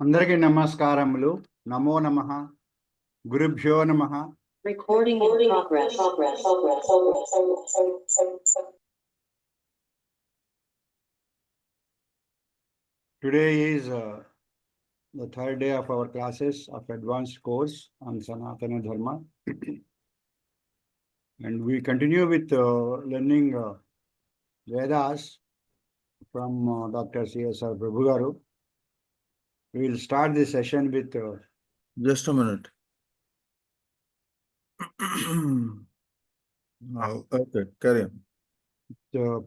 అందరికీ నమస్కారములు. నమో నమః. గురుభ్యో నమః. Recording in progress. Today is the third day of our classes of advanced course on Sanatana Dharma. And we continue with learning Vedas from Dr. CSR Prabhu garu. We will start this session with just a minute. Okay, carry on.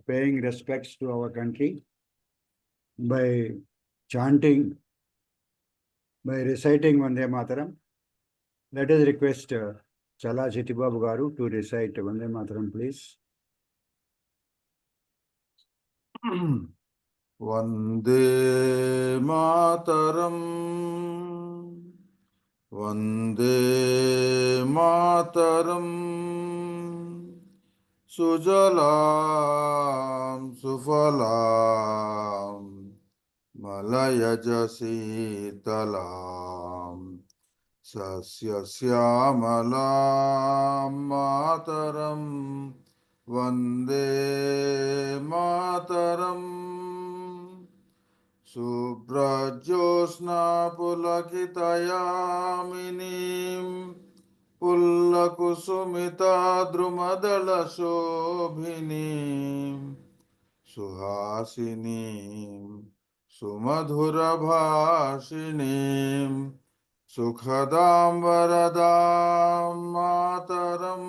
Paying respects to our country by chanting, by reciting Vande Mataram. Let us request Chala Chitibabu garu to recite Vande Mataram, please. Vande Mataram, Vande Mataram, Sujalam Sufalam, Malayaj Sitalam, Sasya Syamalam Mataram, Vande Mataram, Subrajosna Pulakitayaminim, Pullakusumita Drumadala Shobhinim, Suhasinim, Sumadhura Bhashinim, Sukhadam Varadam Mataram,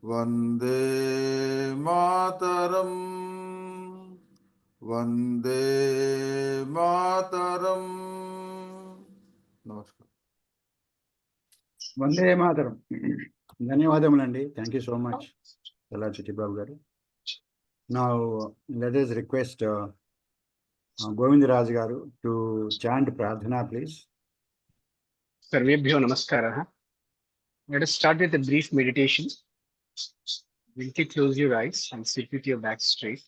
Vande Mataram, Vande Mataram. Namaskar. Vande Mataram. ధన్యవాదములండి. Thank you so much, Chala Chitibabu garu. Now let us request Govind Raj garu to chant Pradhana, please. Sarvebhyo Namaskara. Let us start with a brief meditation. Simply close your eyes and sit with your back straight.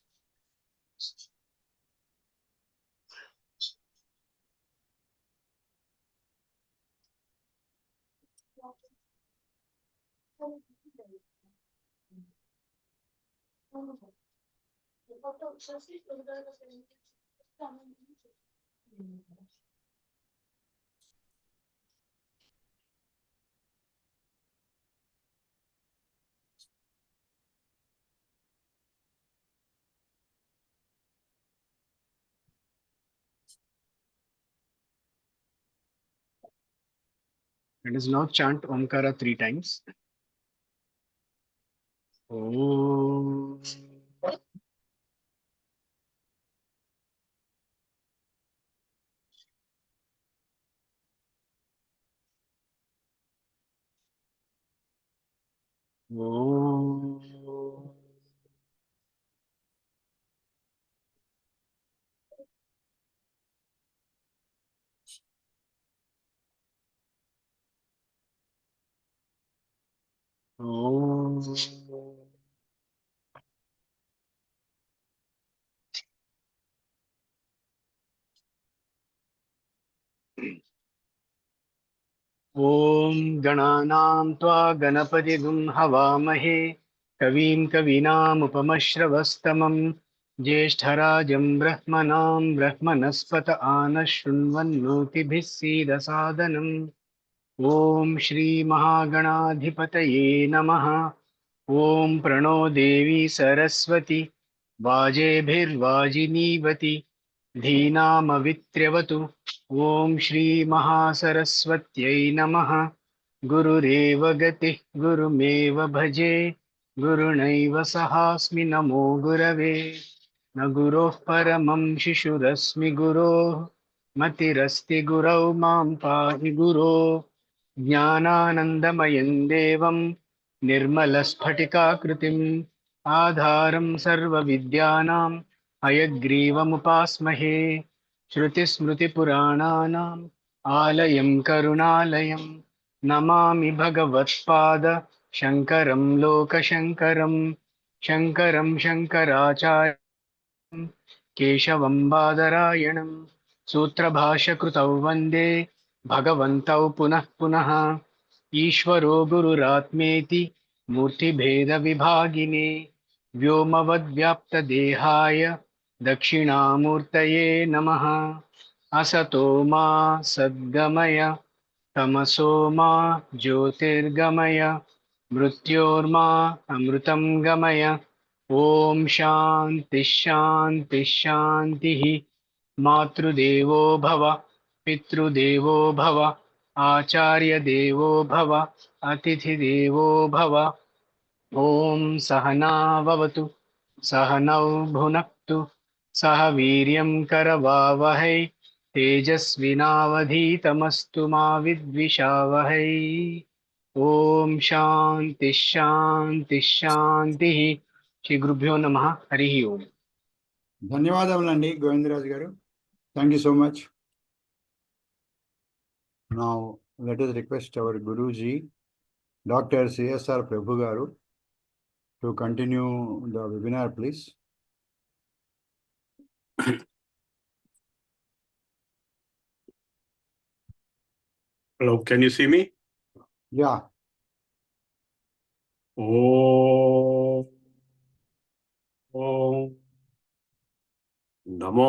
Let us now chant Omkara 3 times. Om. Om. Om. Om Gananam Tva Ganapatigum Havamahe Kavim Kavinam Upamashravastamam Jeshtarajam Brahmanam Brahmanaspata Anashunvannotibhis Sidasadanam Om Shri Mahaganadhipataye Namaha Om Prano Devi Saraswati Vajebhirvajinivati Dhinamavitrявatu Om Shri Mahasaraswatyai Namaha Gurureva Gati Gurumeva Bhaje Gurunaiva Sahasmi Namo Gurave Na Guroh Paramam Shishurasmi Guroh Matirasti Gurau Mam Pahi Guroh Jnananandamayan Devam Nirmalasphटिकाकृतिम् Adharam Sarva Vidyanam Hayagrivamupaasmahe Shruti Smruti Purananam Alayam Karunalayam Namami Bhagavatpada Shankaram Loka Shankaram Shankaram Shankaracharya Keshavam Badarayanam सूत्रभाष्यकृतौ वन्दे भगवन्तौ पुनः पुनः ईश्वरो गुरुरात्मेति मूर्तिभेदविभागिने व्योमवद्व्याप्तदेहाय दक्षिणामूर्तये नमः असतो मा सद्गमय तमसो मा ज्योतिर्गमय मृत्योर्मा अमृतं गमय ॐ शान्ति शान्ति शान्तिः मातृदेवो भव पितृदेवो भव आचार्यदेवो भव अतिथिदेवो भव ॐ सहना भवतु सहनौ भुनक्तु सह वीर्यं करवावहै तेजस्विनावधीतमस्तु मा विद्विषावहै ॐ शान्ति शान्ति शान्तिः श्री गुरुभ्यो नमः हरिः ओम् ధన్యవాదములండి గోవిందరాజు గారు. Thank you so much. Now let us request our Guruji, Dr. CSR Prabhu garu, to continue the webinar, please. Hello, can you see me? Yeah. Oh, oh. Namo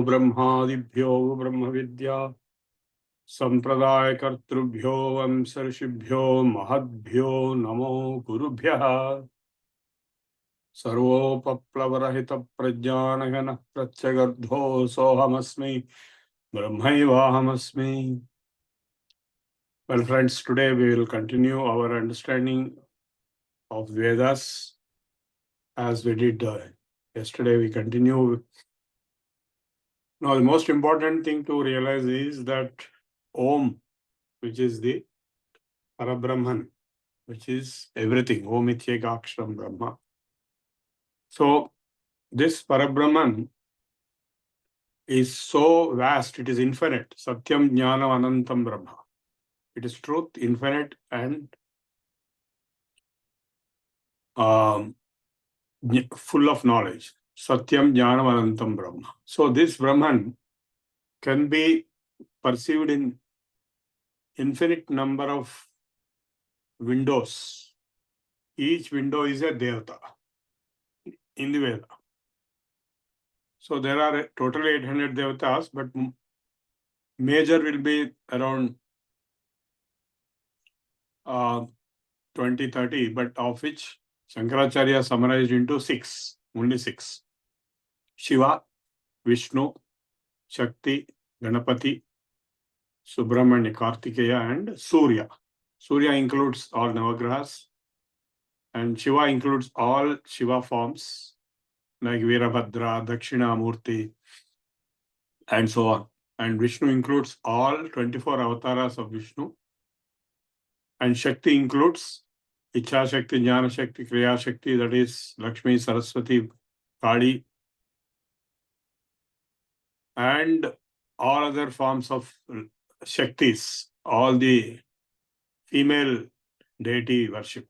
Brahmadibhyo Brahma Vidya Sampradaya Kartrubhyo Vamsarshibhyo Mahadbhyo Namo Gurubhyaha Sarvopaplavarahita Prajnanagana Pratyagardho Sohamasmi Brahmaivahamasmi. Well, friends, today we will continue our understanding of Vedas as we did yesterday. We continue. Now, the most important thing to realize is that Om, which is the Parabrahman, which is everything, Om Ityekaksharam Brahma. So, this Parabrahman is so vast, it is infinite. Satyam Jnanam Anantam Brahma. It is truth, infinite, and full of knowledge. Satyam Jnanam Anantam Brahma. So this Brahman can be perceived in infinite number of windows. Each window is a Devata in the Veda. So there are totally 800 Devatas, but major will be around 20-30, but of which Shankaracharya summarized into 6, only 6. Shiva, Vishnu, Shakti, Ganapati, Subramanya, Kartikeya, and Surya. Surya includes all Navagrahas, and Shiva includes all Shiva forms like Virabhadra, Dakshinamurti, and so on. And Vishnu includes all 24 avatars of Vishnu. And Shakti includes Ichha Shakti, Jnana Shakti, Kriya Shakti, that is Lakshmi, Saraswati, Kali, and all other forms of Shaktis, all the female deity worship.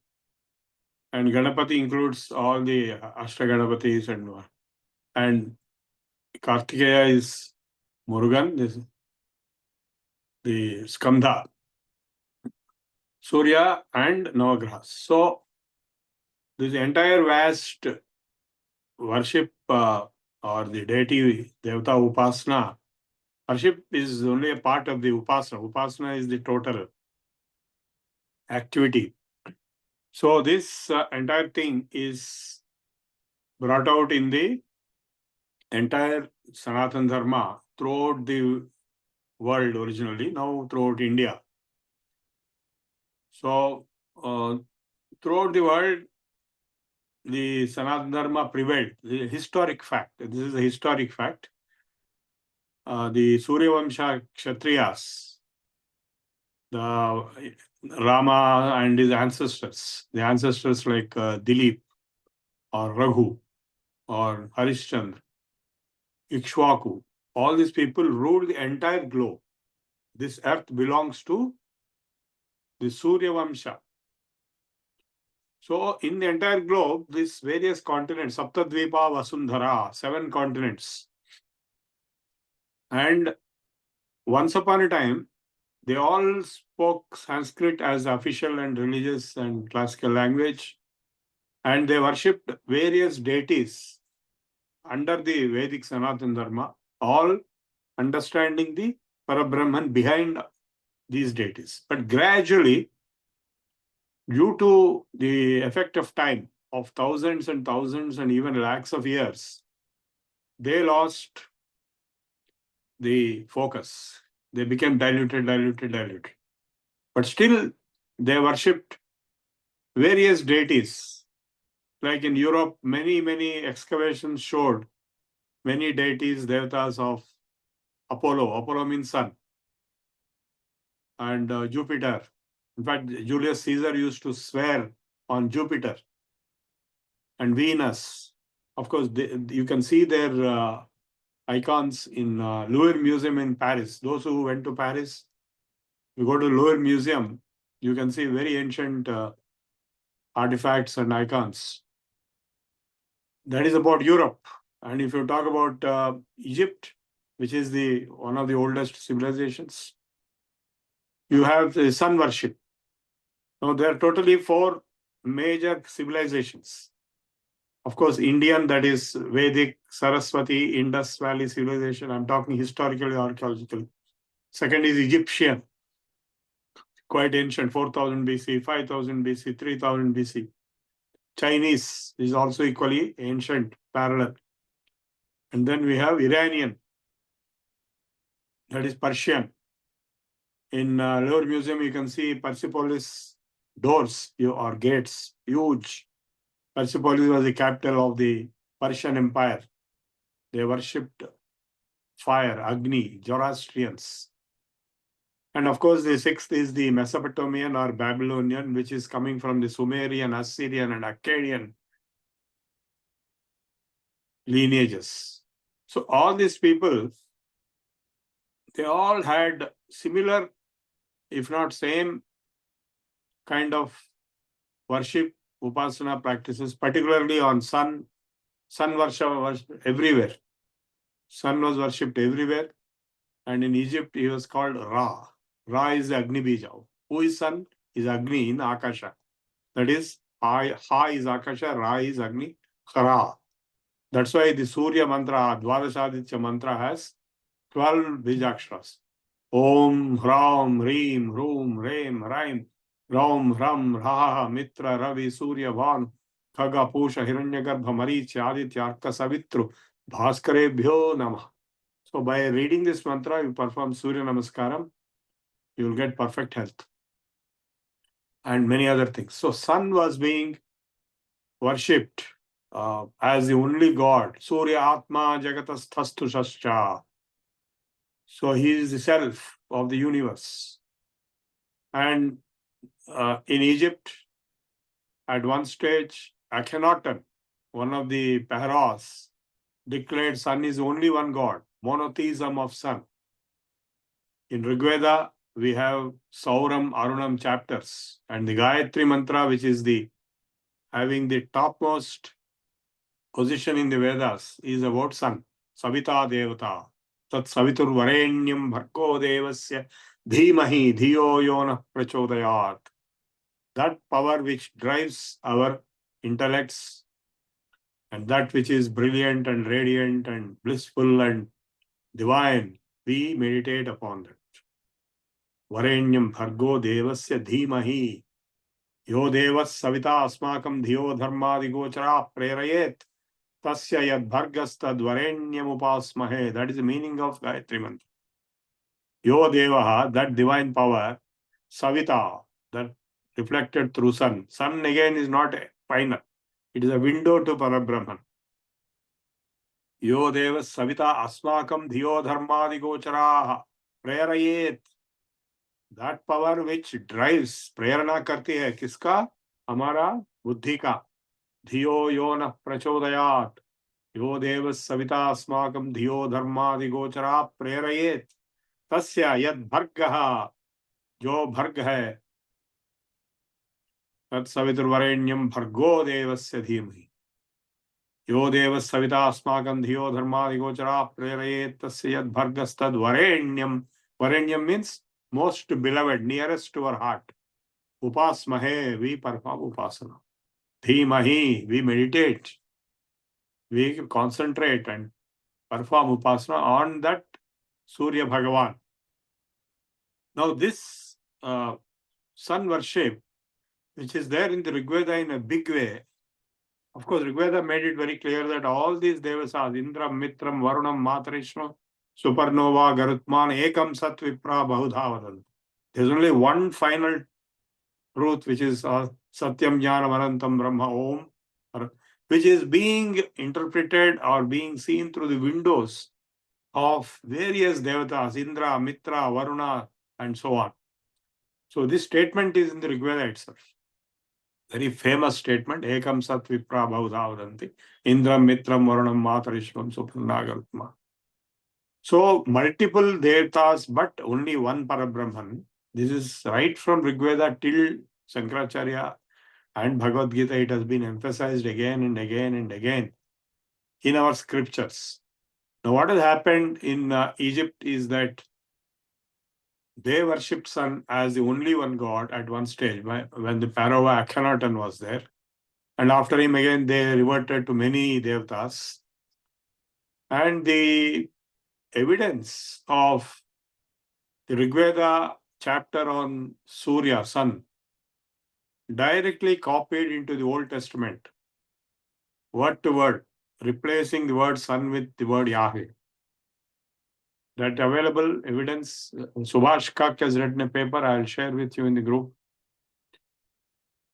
And Ganapati includes all the Ashtaganapatis and Kartikeya is Murugan, the Skandha, Surya, and Navagrahas. So this entire vast worship or the deity Devata Upasana, worship is only a part of the Upasana. Upasana is the total activity. So this entire thing is brought out in the entire Sanatana Dharma throughout the world originally, now throughout India. So throughout the world, the Sanatana Dharma prevailed. The historic fact, this is a historic fact. The Suryavamsha Kshatriyas, the Rama and his ancestors, the ancestors like Dilip or Raghu or Harishchandra, Ikshwaku, all these people ruled the entire globe. This earth belongs to the Suryavamsha. So in the entire globe, these various continents, Saptadvipa Vasundhara, 7 continents. And once upon a time, they all spoke Sanskrit as official and religious and classical language, and they worshipped various deities under the Vedic Sanatana Dharma, all understanding the Parabrahman behind these deities. But gradually, due to the effect of time, of thousands and thousands and even lakhs of years, they lost the focus. They became diluted. But still, they worshipped various deities. Like in Europe, many excavations showed many deities, devatas of Apollo. Apollo means sun. And Jupiter. In fact, Julius Caesar used to swear on Jupiter and Venus. Of course, you can see their icons in Louvre Museum in Paris. Those who went to Paris, you go to Louvre Museum, you can see very ancient artifacts and icons. That is about Europe. And if you talk about Egypt, which is one of the oldest civilizations, you have the sun worship. Now, there are totally 4 major civilizations. Of course, Indian, that is Vedic, Saraswati, Indus Valley civilization. I'm talking historically, archaeologically. Second is Egyptian, quite ancient, 4000 BC, 5000 BC, 3000 BC. Chinese is also equally ancient, parallel. And then we have Iranian, that is Persian. In Louvre Museum, you can see Persepolis doors or gates, huge. Persepolis was the capital of the Persian Empire. They worshipped fire, Agni, Zoroastrians. And of course, the 6th is the Mesopotamian or Babylonian, which is coming from the Sumerian, Assyrian, and Akkadian lineages. So all these people, they all had similar, if not same, kind of worship, upasana practices, particularly on sun. Sun worship everywhere. Sun was worshipped everywhere. And in Egypt, he was called Ra. Ra is the Agni Bija. Who is sun? Is Agni in Akasha. That is, Ha is Akasha, Ra is Agni, Ra. That's why the Surya mantra, Dvadashaditya mantra has 12 Bijakshras. Om, Hram, Reem, Room, Reem, Raim, Ram, Ram, Raha, Mitra, Ravi, Surya, Van, Khaga, Pusha, Hiranyagarbha, Maricha, Aditya, Arka, Savitru, Bhaskarebhyo Namah. So by reading this mantra, you perform Surya Namaskaram, you will get perfect health and many other things. So sun was being worshipped as the only God. Surya Atma Jagatasthasthu Shascha. So he is the self of the universe. And in Egypt, at one stage, Akhenaten, one of the Pharaohs, declared sun is only one God, monotheism of sun. In Rigveda, we have Sauram, Arunam chapters, and the Gayatri mantra, which is having the topmost position in the Vedas, is about sun. Savita Devata. Tat Savitur Varenyam Bhargo Devasya Dhimahi Dhiyo Yona Prachodayat. That power which drives our intellects and that which is brilliant and radiant and blissful and divine, we meditate upon that. Varenyam Bhargo Devasya Dhimahi Yo Devas Savita Asmakam Dhiyo Dharmadi Gochara Prerayet Tasya Yad Bhargastad Varenyam Upasmahe. That is the meaning of Gayatri Mantra. Yo Devaha, that divine power, Savita, that reflected through sun. Sun again is not final. It is a window to Parabrahman. Yo Devas Savita Asmakam Dhiyo Dharmadi Gochara Prerayet. That power which drives, prerana करती है किसका? हमारा बुद्धि का. धियो यो न प्रचोदयात. यो देव सविता अस्माकं धियो धर्मादि गोचरा प्रेरयेत. तस्य यद भर्गः, जो भर्ग है, तत् सवितुर्वरेण्यं भर्गो देवस्य धीमहि. यो देव सविता अस्माकं धियो धर्मादि गोचरा प्रेरयेत. तस्य यद भर्गस्तद् वरेण्यं Varenyam means most beloved, nearest to our heart. Upasmahe, we perform upasana. Dhimahi, we meditate. We concentrate and perform upasana on that Surya Bhagavan. Now this sun worship, which is there in the Rigveda in a big way, of course, Rigveda made it very clear that all these devasas, Indram, Mitram, Varunam, Matarishno, Supernova, Garutman, Ekam Sat Vipra Bahudha Vadanti. There's only one final truth, which is Satyam Jnanam Anantam Brahma Om, which is being interpreted or being seen through the windows of various devatas, Indra, Mitra, Varuna, and so on. So this statement is in the Rigveda itself. Very famous statement, Ekam Sat Vipra Bahudha Vadanti, Indram, Mitram, Varunam, Matarishvam, Supranagartma. So multiple devatas, but only one Parabrahman. This is right from Rigveda till Shankaracharya and Bhagavad Gita. It has been emphasized again and again and again in our scriptures. Now, what has happened in Egypt is that they worshipped sun as the only one god at one stage when the Pharaoh Akhenaten was there. And after him again, they reverted to many devatas. And the evidence of the Rigveda chapter on Surya, sun, directly copied into the Old Testament, word to word, replacing the word sun with the word Yahweh. That available evidence, Subhash Kak has written a paper, I'll share with you in the group.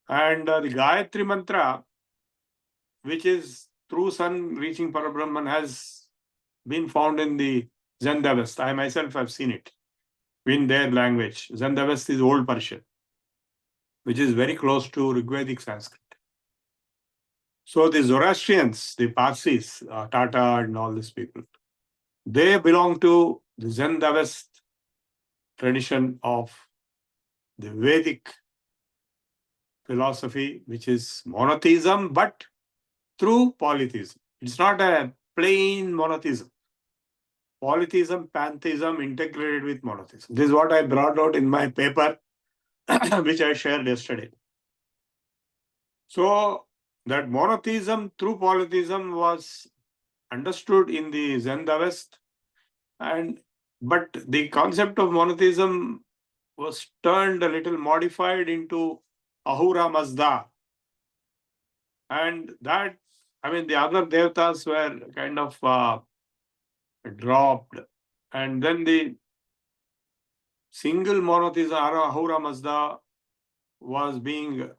And the Gayatri Mantra, which is through sun reaching Parabrahman, has been found in the Zendavest. I myself have seen it in their language. Zendavest is Old Persian, which is very close to Rigvedic Sanskrit. So the Zoroastrians, the Parsis, Tata and all these people, they belong to the Zendavest tradition of the Vedic philosophy, which is monotheism, but through polytheism. It's not a plain monotheism. Polytheism, pantheism integrated with monotheism. This is what I brought out in my paper, which I shared yesterday. So that monotheism through polytheism was understood in the Zendavest, but the concept of monotheism was turned a little modified into Ahura Mazda. And that, the other devatas were kind of dropped. And then the single monotheism, Ahura Mazda, was being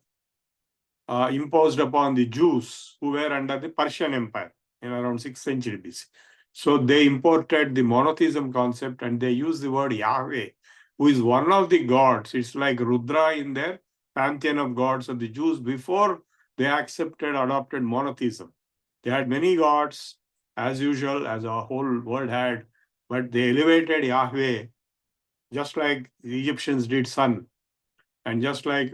imposed upon the Jews who were under the Persian Empire in around 6th century BC. So they imported the monotheism concept and they used the word Yahweh, who is one of the gods. It's like Rudra in their pantheon of gods of the Jews before they adopted monotheism. They had many gods, as usual, as our whole world had, but they elevated Yahweh, just like the Egyptians did sun, and just like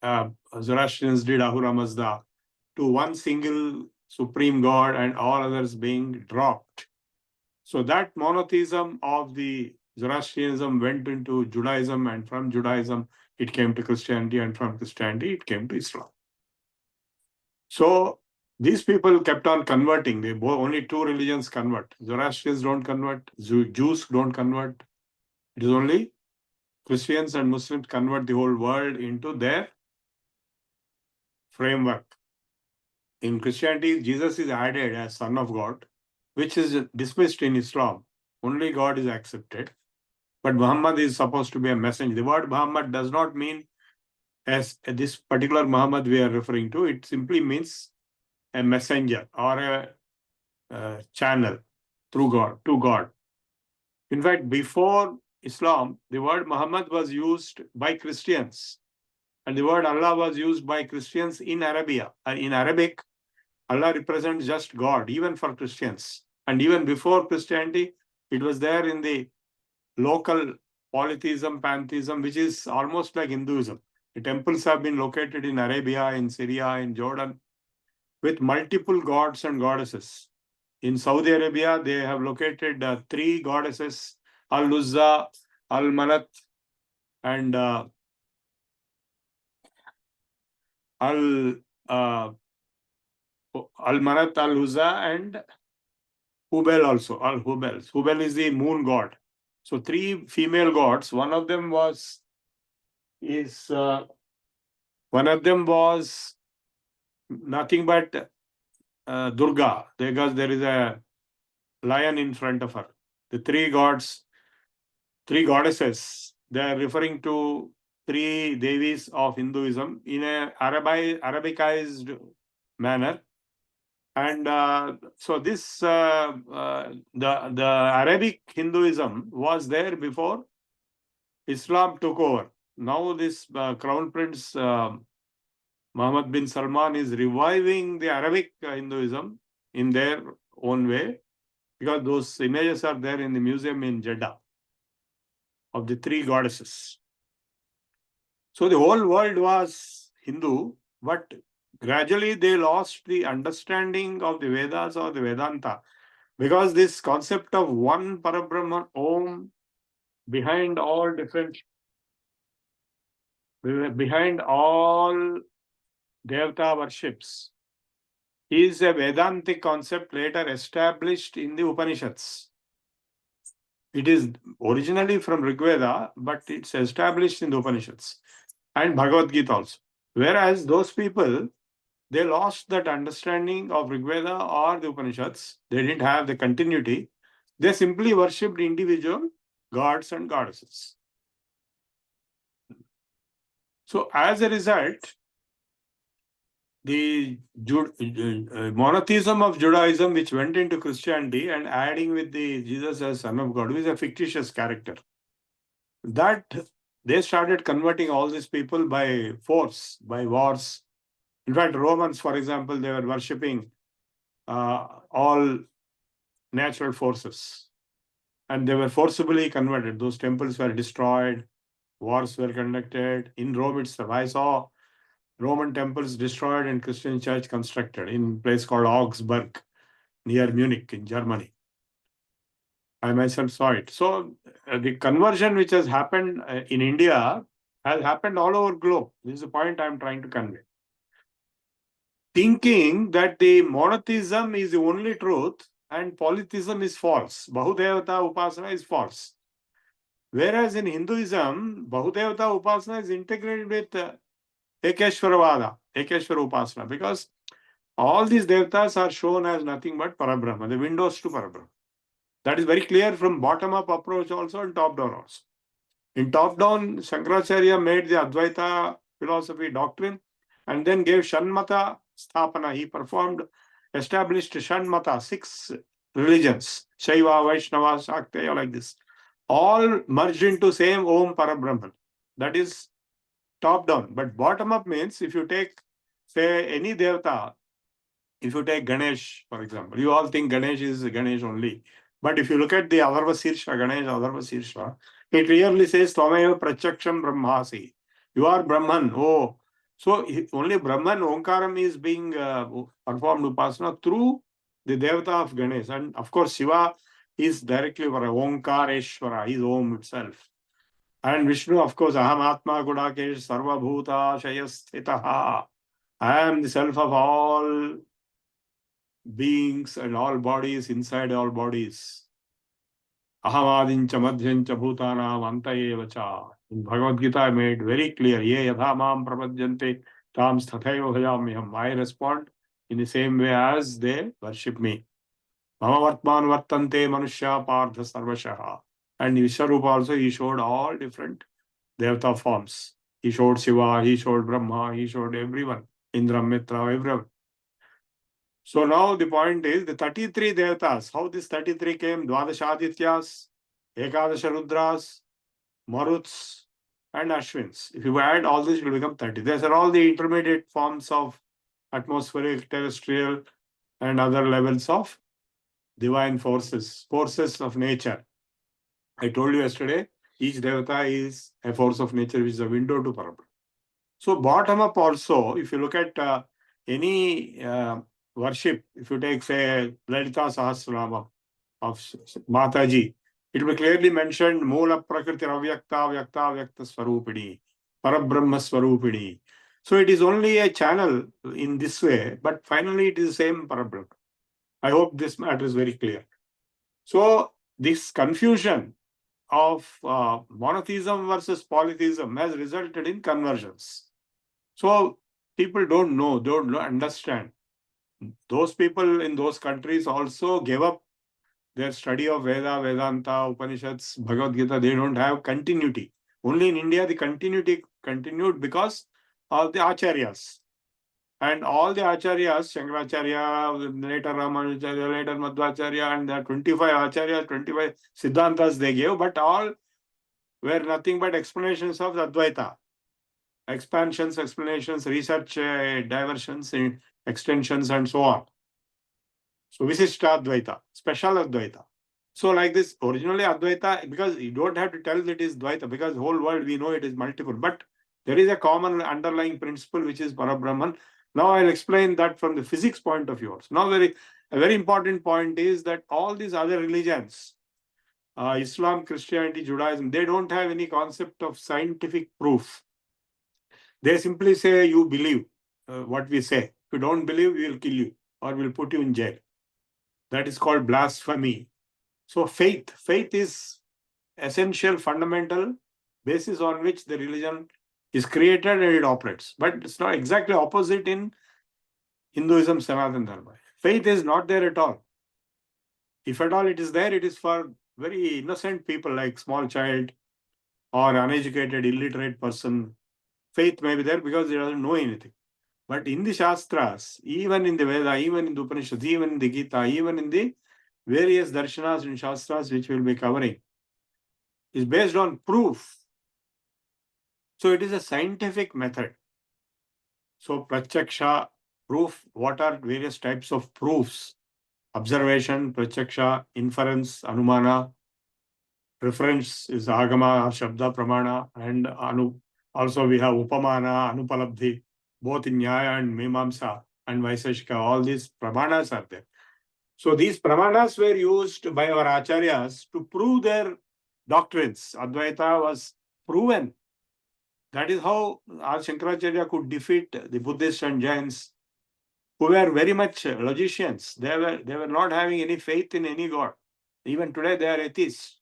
Zoroastrians did Ahura Mazda, to one single supreme god and all others being dropped. So that monotheism of the Zoroastrianism went into Judaism, and from Judaism it came to Christianity, and from Christianity it came to Islam. So these people kept on converting. Only two religions convert. Zoroastrians don't convert. Jews don't convert. It is only Christians and Muslims convert the whole world into their framework. In Christianity, Jesus is added as Son of God, which is dismissed in Islam. Only God is accepted. But Muhammad is supposed to be a messenger. The word Muhammad does not mean as this particular Muhammad we are referring to. It simply means a messenger or a channel through God, to God. In fact, before Islam, the word Muhammad was used by Christians, and the word Allah was used by Christians in Arabia. In Arabic, Allah represents just God, even for Christians. And even before Christianity, it was there in the local polytheism, pantheism, which is almost like Hinduism. The temples have been located in Arabia, in Syria, in Jordan, with multiple gods and goddesses. In Saudi Arabia, they have located 3 goddesses, Al-Uzza, Al-Manat and Al-Manat, Al-Huzza and Hubal also. Al-Hubal. Hubal is the moon god. So three female gods. One of them was nothing but Durga, because there is a lion in front of her. The three gods, three goddesses, they are referring to three devis of Hinduism in a Arabicized manner. And so this, the Arabic Hinduism was there before Islam took over. Now this Crown Prince Mohammed bin Salman is reviving the Arabic Hinduism in their own way, because those images are there in the museum in Jeddah of the three goddesses. So the whole world was Hindu, but gradually they lost the understanding of the Vedas or the Vedanta, because this concept of one Parabrahman, Om, behind all Devata worships, is a Vedantic concept later established in the Upanishads. It is originally from Rig Veda, but it's established in the Upanishads and Bhagavad Gita also. Whereas those people, they lost that understanding of Rig Veda or the Upanishads. They didn't have the continuity. They simply worshipped individual gods and goddesses. So as a result, the monotheism of Judaism, which went into Christianity and adding with the Jesus as Son of God, who is a fictitious character, that they started converting all these people by force, by wars. In fact, Romans, for example, they were worshipping all natural forces, and they were forcibly converted. Those temples were destroyed, wars were conducted. In Rome itself, I saw Roman temples destroyed and Christian church constructed in a place called Augsburg, near Munich in Germany. I myself saw it. So the conversion which has happened in India has happened all over globe. This is the point I'm trying to convey. Thinking that the monotheism is the only truth and polytheism is false. Bahudevata Upasana is false. Whereas in Hinduism, Bahudevata Upasana is integrated with Ekeshwaravada, Ekeshwara Upasana, because all these devatas are shown as nothing but Parabrahma, the windows to Parabrahma. That is very clear from bottom-up approach also and top-down also. In top-down, Shankaracharya made the Advaita philosophy doctrine and then gave Shanmata Sthapana. He established Shanmata, 6 religions, Shaiva, Vaishnava, Shakti, like this. All merged into same Om Parabrahman. That is top down. But bottom up means if you take, say, any Devata, if you take Ganesh, for example, you all think Ganesh is Ganesh only. But if you look at the Adarva Sirsha, Ganesh Adarva Sirsha, it clearly says, Tvameva Prachaksham Brahmasi. You are Brahman. Oh, so only Brahman, Omkaram is being performed Upasana through the Devata of Ganesh. And of course, Shiva is directly for Omkareshwara, is Om itself. And Vishnu, of course, Aham Atma Gudakesh Sarva Bhuta Shayasthitaha. I am the self of all beings and all bodies inside all bodies. Ahamadincha Madhyancha Bhutanam Antayevacha. In Bhagavad Gita, I made very clear, Ye yatha mam prabhadyante tam sthathaiva bhajamiham. I respond in the same way as they worship me. Mama Vartman Vartante Manushya Partha Sarvashaha. And Vishwarupa also, he showed all different Devata forms. He showed Shiva, he showed Brahma, he showed everyone. Indra, Mitra, everyone. So now the point is the 33 Devatas. How this 33 came? Dwadashadityas, Ekadasha Rudras, Maruts, and Ashwins. If you add all this, it will become 30. These are all the intermediate forms of atmospheric, terrestrial, and other levels of divine forces, forces of nature. I told you yesterday, each Devata is a force of nature which is a window to Parabrahma. So bottom up also, if you look at any worship, if you take, say, Lalita Sahasranama of Mataji, It will be clearly mentioned, Moola Prakriti Avyakta Vyakta Vyakta Swarupini, Parabrahma Swarupini. So it is only a channel in this way, but finally it is the same Parabrahma. I hope this matter is very clear. So this confusion of monotheism versus polytheism has resulted in conversions. So people don't know, don't understand. Those people in those countries also gave up their study of Veda, Vedanta, Upanishads, Bhagavad Gita. They don't have continuity. Only in India, the continuity continued because of the Acharyas. And all the Acharyas, Shankaracharya, later Ramanujacharya, later Madhvacharya, and the 25 Acharyas, 25 Siddhantas they gave, but all were nothing but explanations of Advaita. Expansions, explanations, research, diversions, extensions, and so on. So Visishta Advaita, special Advaita. So like this, originally Advaita, because you don't have to tell that it is Dvaita, because the whole world we know it is multiple, but there is a common underlying principle which is Parabrahman. Now I'll explain that from the physics point of view. Now a very important point is that all these other religions, Islam, Christianity, Judaism, they don't have any concept of scientific proof. They simply say you believe what we say. If you don't believe, we will kill you or we'll put you in jail. That is called blasphemy. So faith is essential, fundamental basis on which the religion is created and it operates. But it's not exactly opposite in Hinduism, Sanatana Dharma. Faith is not there at all. If at all it is there, it is for very innocent people like small child or uneducated, illiterate person. Faith may be there because he doesn't know anything. But in the Shastras, even in the Veda, even in the Upanishads, even in the Gita, even in the various darshanas and Shastras which we'll be covering, is based on proof. So it is a scientific method. So Pratyaksha, proof, what are various types of proofs? Observation, Pratyaksha, inference, Anumana, reference is Agama, Shabda, Pramana, and also we have Upamana, Anupalabdhi, both in Nyaya and Mimamsa and Vaiseshika, all these Pramanas are there. So these Pramanas were used by our Acharyas to prove their doctrines. Advaita was proven. That is how our Shankaracharya could defeat the Buddhists and Jains, who were very much logicians. They were not having any faith in any god. Even today they are atheists.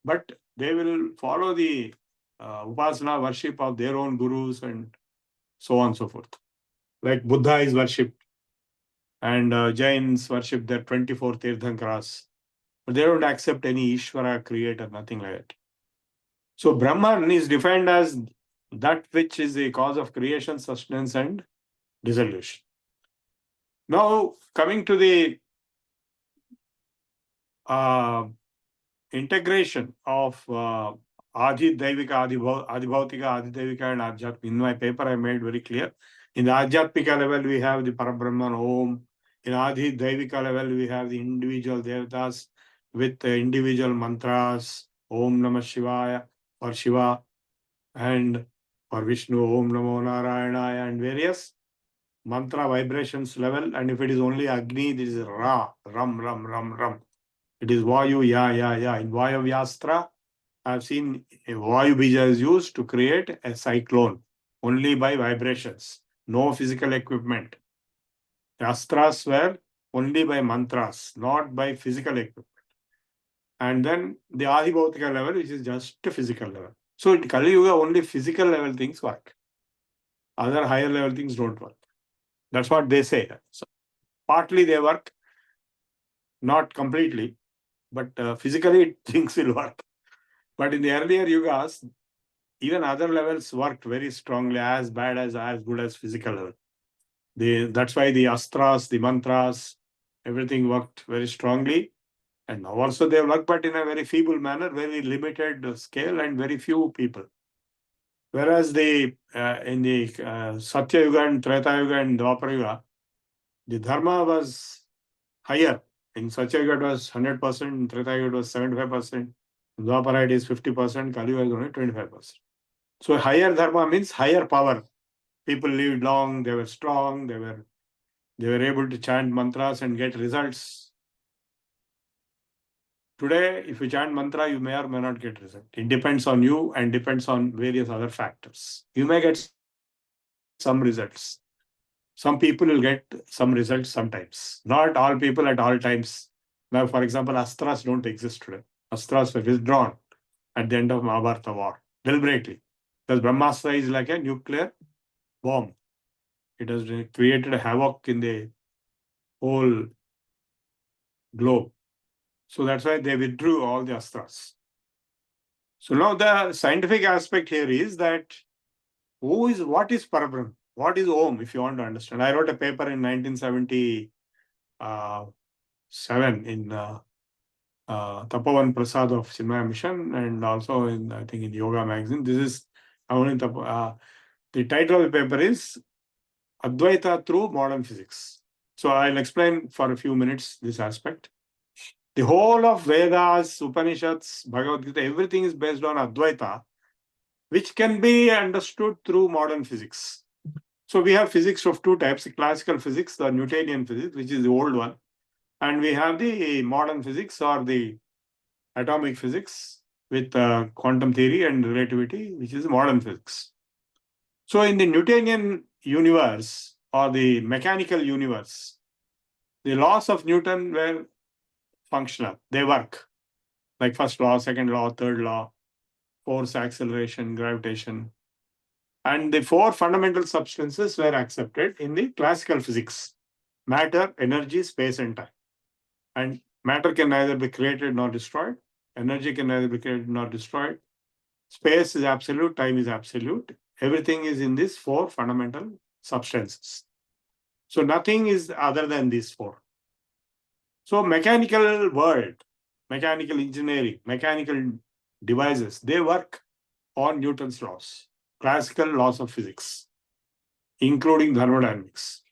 But they will follow the upasana worship of their own gurus and so on and so forth. Like Buddha is worshipped and Jains worship their 24 Tirthankaras. But they don't accept any Ishvara, creator, nothing like that. So Brahman is defined as that which is the cause of creation, sustenance, and dissolution. Now, coming to the integration of Adi Daivika, Adibhautika, Adi Daivika, and Adhyatmika. In my paper, I made very clear. In the Adhyatmika level, we have the Parabrahman Om. In Adi Daivika level, we have the individual Devatas with individual mantras, Om Namah Shivaya for Shiva, and for Vishnu, Om Namo Narayana, and various mantra vibrations level. And if it is only Agni, this is Ra, Ram, Ram, Ram, Ram. It is Vayu, Ya, Ya, Ya. In Vayu Vyastra, I have seen a Vayu Bija is used to create a cyclone only by vibrations, no physical equipment. The Astras were only by mantras, not by physical equipment. And then the Adibhautika level, which is just a physical level. So in Kali Yuga, only physical level things work. Other higher level things don't work. That's what they say. So partly they work, not completely, but physically things will work. But in the earlier yugas, even other levels worked very strongly, as bad as good as physical level. That's why the astras, the mantras, everything worked very strongly. And now also they work, but in a very feeble manner, very limited scale, and very few people. Whereas in the Satya Yuga and Treta Yuga and Dwapara Yuga, the dharma was higher. In Satya Yuga it was 100%, in Treta Yuga it was 75%, in Dwapara it is 50%, Kali Yuga is only 25%. So higher dharma means higher power. People lived long, they were strong, they were able to chant mantras and get results. Today, if you chant mantra, you may or may not get result. It depends on you and depends on various other factors. You may get some results. Some people will get some results sometimes. Not all people at all times. Now, for example, astras don't exist today. Astras were withdrawn at the end of Mahabharata war deliberately. Because Brahmastra is like a nuclear bomb. It has created a havoc in the whole globe. So that's why they withdrew all the astras. So now the scientific aspect here is that what is Parabrahm? What is Om, if you want to understand? I wrote a paper in 1977 in Tapovan Prasad of Chinmaya Mission and also in, I think, in Yoga magazine. This is the title of the paper is Advaita through Modern Physics. So I'll explain for a few minutes this aspect. The whole of Vedas, Upanishads, Bhagavad Gita, everything is based on Advaita, which can be understood through modern physics. So we have physics of two types, the classical physics, the Newtonian physics, which is the old one, and we have the modern physics or the atomic physics with quantum theory and relativity, which is modern physics. So in the Newtonian universe or the mechanical universe, the laws of Newton were functional, they work. Like first law, second law, third law, force, acceleration, gravitation. And the four fundamental substances were accepted in the classical physics: matter, energy, space, and time. And matter can neither be created nor destroyed. Energy can neither be created nor destroyed. Space is absolute, time is absolute. Everything is in these four fundamental substances. So nothing is other than these four. So mechanical world, mechanical engineering, mechanical devices, they work on Newton's laws, classical laws of physics, including thermodynamics.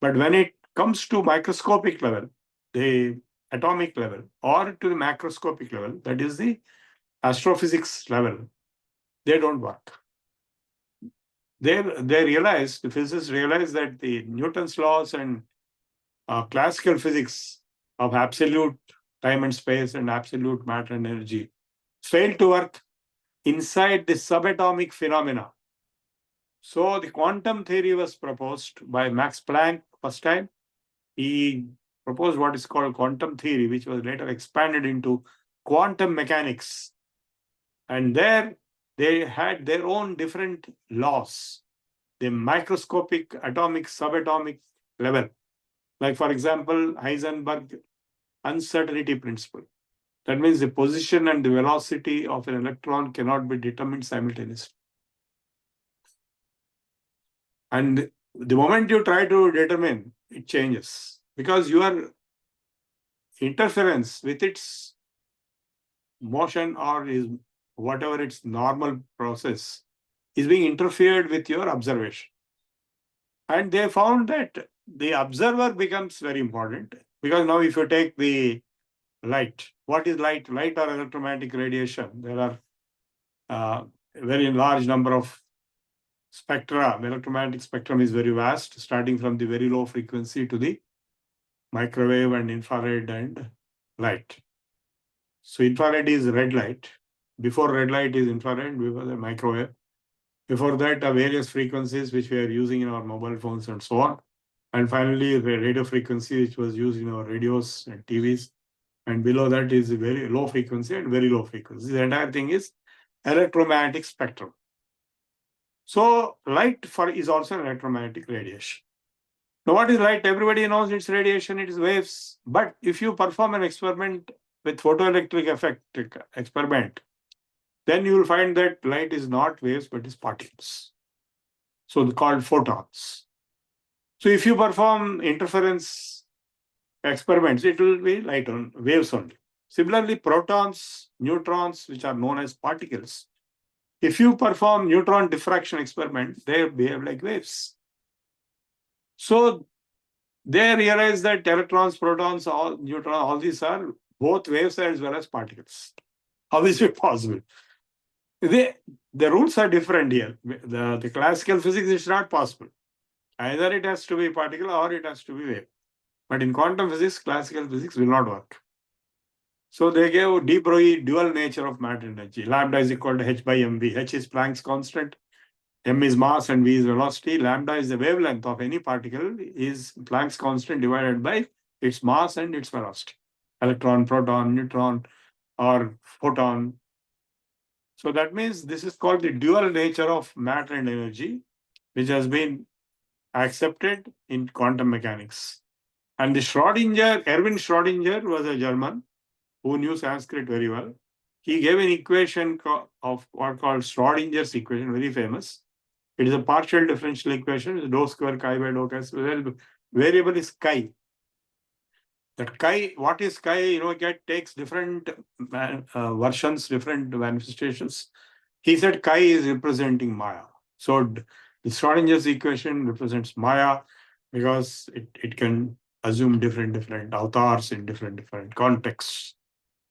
But when it comes to microscopic level, the atomic level, or to the macroscopic level, that is the astrophysics level, they don't work. The physicists realize that the Newton's laws and classical physics of absolute time and space and absolute matter and energy fail to work inside the subatomic phenomena. So the quantum theory was proposed by Max Planck first time. He proposed what is called quantum theory, which was later expanded into quantum mechanics. And there they had their own different laws, the microscopic, atomic, subatomic level. Like, for example, Heisenberg uncertainty principle. That means the position and the velocity of an electron cannot be determined simultaneously. And the moment you try to determine, it changes because your interference with its motion or is whatever its normal process is being interfered with your observation. And they found that the observer becomes very important because now if you take the light, what is light? Light or electromagnetic radiation. There are a very large number of spectra. Electromagnetic spectrum is very vast, starting from the very low frequency to the microwave and infrared and light. So infrared is red light. Before red light is infrared, before the microwave. Before that are various frequencies which we are using in our mobile phones and so on. And finally, the radio frequency which was used in our radios and TVs. And below that is very low frequency and very low frequency. The entire thing is electromagnetic spectrum. So light is also an electromagnetic radiation. Now what is light? Everybody knows it's radiation, it is waves. But if you perform an experiment with photoelectric effect experiment, then you will find that light is not waves but is particles. So they're called photons. So if you perform interference experiments, it will be light on waves only. Similarly, protons, neutrons, which are known as particles, if you perform neutron diffraction experiment, they behave like waves. So they realize that electrons, protons, neutrons, all these are both waves as well as particles. How is it possible? The rules are different here. The classical physics is not possible. Either it has to be particle or it has to be wave. But in quantum physics, classical physics will not work. So they gave de Broglie dual nature of matter energy. Lambda is equal to h by mv. H is Planck's constant, m is mass, and v is velocity. Lambda is the wavelength of any particle, is Planck's constant divided by its mass and its velocity. Electron, proton, neutron, or photon. So that means this is called the dual nature of matter and energy, which has been accepted in quantum mechanics. And the Erwin Schrödinger was a German who knew Sanskrit very well. He gave an equation of what called Schrödinger's equation, very famous. It is a partial differential equation, dou square chi by dou chi. Variable is chi. That chi, what is chi? It takes different versions, different manifestations. He said chi is representing Maya. So the Schrödinger's equation represents Maya because it can assume different avatars in different contexts.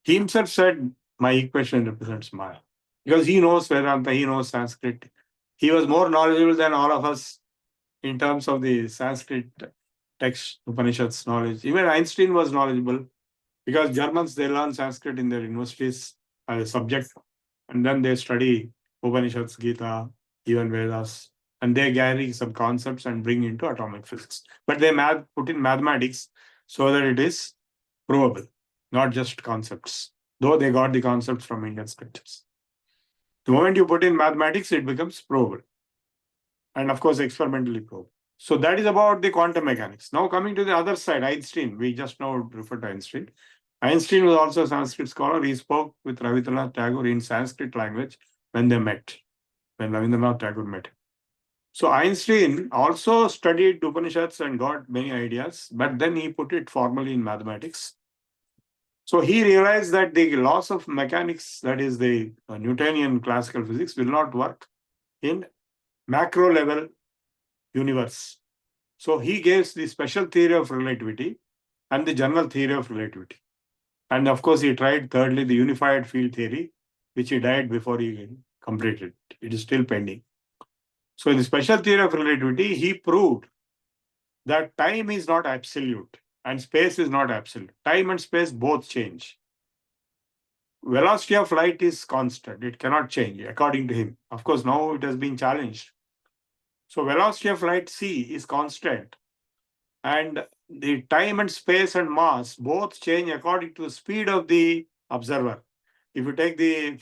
He himself said, my equation represents Maya. Because he knows Vedanta, he knows Sanskrit. He was more knowledgeable than all of us in terms of the Sanskrit text, Upanishads knowledge. Even Einstein was knowledgeable because Germans, they learn Sanskrit in their universities as a subject. And then they study Upanishads, Gita, even Vedas. And they carry some concepts and bring into atomic physics. But they put in mathematics so that it is provable, not just concepts, though they got the concepts from Indian scriptures. The moment you put in mathematics, it becomes provable. And of course, experimentally provable. So that is about the quantum mechanics. Now coming to the other side, Einstein, we just now referred to Einstein. Einstein was also a Sanskrit scholar. He spoke with Rabindranath Tagore in Sanskrit language when they met, when Rabindranath Tagore met. So Einstein also studied Upanishads and got many ideas, but then he put it formally in mathematics. So he realized that the laws of mechanics, that is the Newtonian classical physics, will not work in macro level universe. So he gives the special theory of relativity and the general theory of relativity. And of course, he tried thirdly the unified field theory, which he died before he completed. It is still pending. So in the special theory of relativity, he proved that time is not absolute and space is not absolute. Time and space both change. Velocity of light is constant. It cannot change, according to him. Of course, now it has been challenged. So velocity of light c is constant. And the time and space and mass both change according to the speed of the observer. If you take the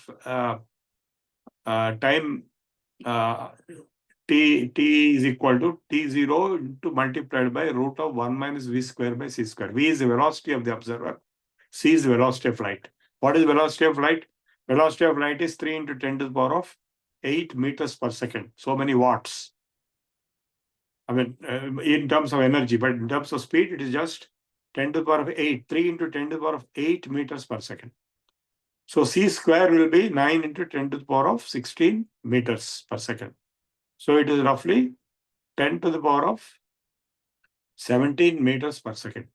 time t is equal to t0 into multiplied by root of 1 minus v square by c square. V is the velocity of the observer. C is the velocity of light. What is velocity of light? Velocity of light is 3 into 10 to the power of 8 meters per second. So many watts. I mean, in terms of energy, but in terms of speed, it is just 10 to the power of 8. 3 into 10 to the power of 8 meters per second. So c square will be 9 into 10 to the power of 16 meters per second. So it is roughly 10 to the power of 17 meters per second.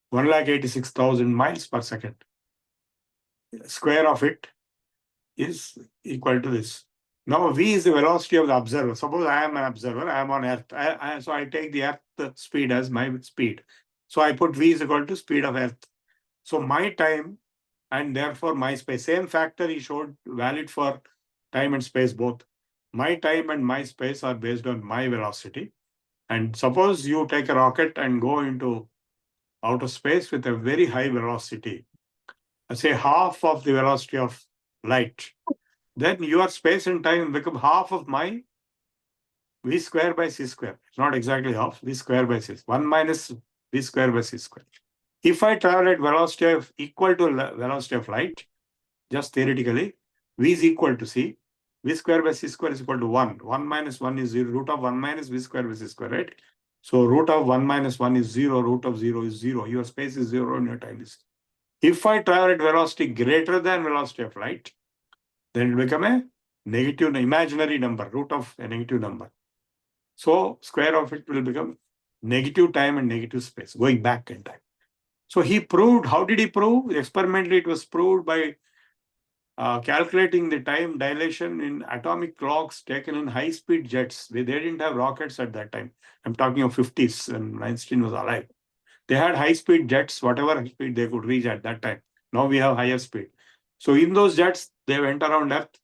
186,000 miles per second. Square of it is equal to this. Now v is the velocity of the observer. Suppose I am an observer, I am on Earth. So I take the Earth speed as my speed. So I put v is equal to speed of Earth. So my time and therefore my space, same factor he showed valid for time and space both. My time and my space are based on my velocity. And suppose you take a rocket and go into outer space with a very high velocity, say half of the velocity of light, then your space and time become half of my v square by c square. It's not exactly half, v square by c. 1 minus v square by c square. If I travel at velocity of equal to velocity of light, just theoretically, v is equal to c. V square by c square is equal to 1. 1 minus 1 is 0. Root of 1 minus v square by c square, right? So root of 1 minus 1 is 0. Root of 0 is 0. Your space is 0 and your time is 0. If I travel at velocity greater than velocity of light, then it will become a negative, imaginary number, root of a negative number. So square of it will become negative time and negative space, going back in time. So he proved, how did he prove? Experimentally, it was proved by calculating the time dilation in atomic clocks taken in high-speed jets. They didn't have rockets at that time. I'm talking of 50s when Einstein was alive. They had high-speed jets, whatever speed they could reach at that time. Now we have higher speed. So in those jets, they went around Earth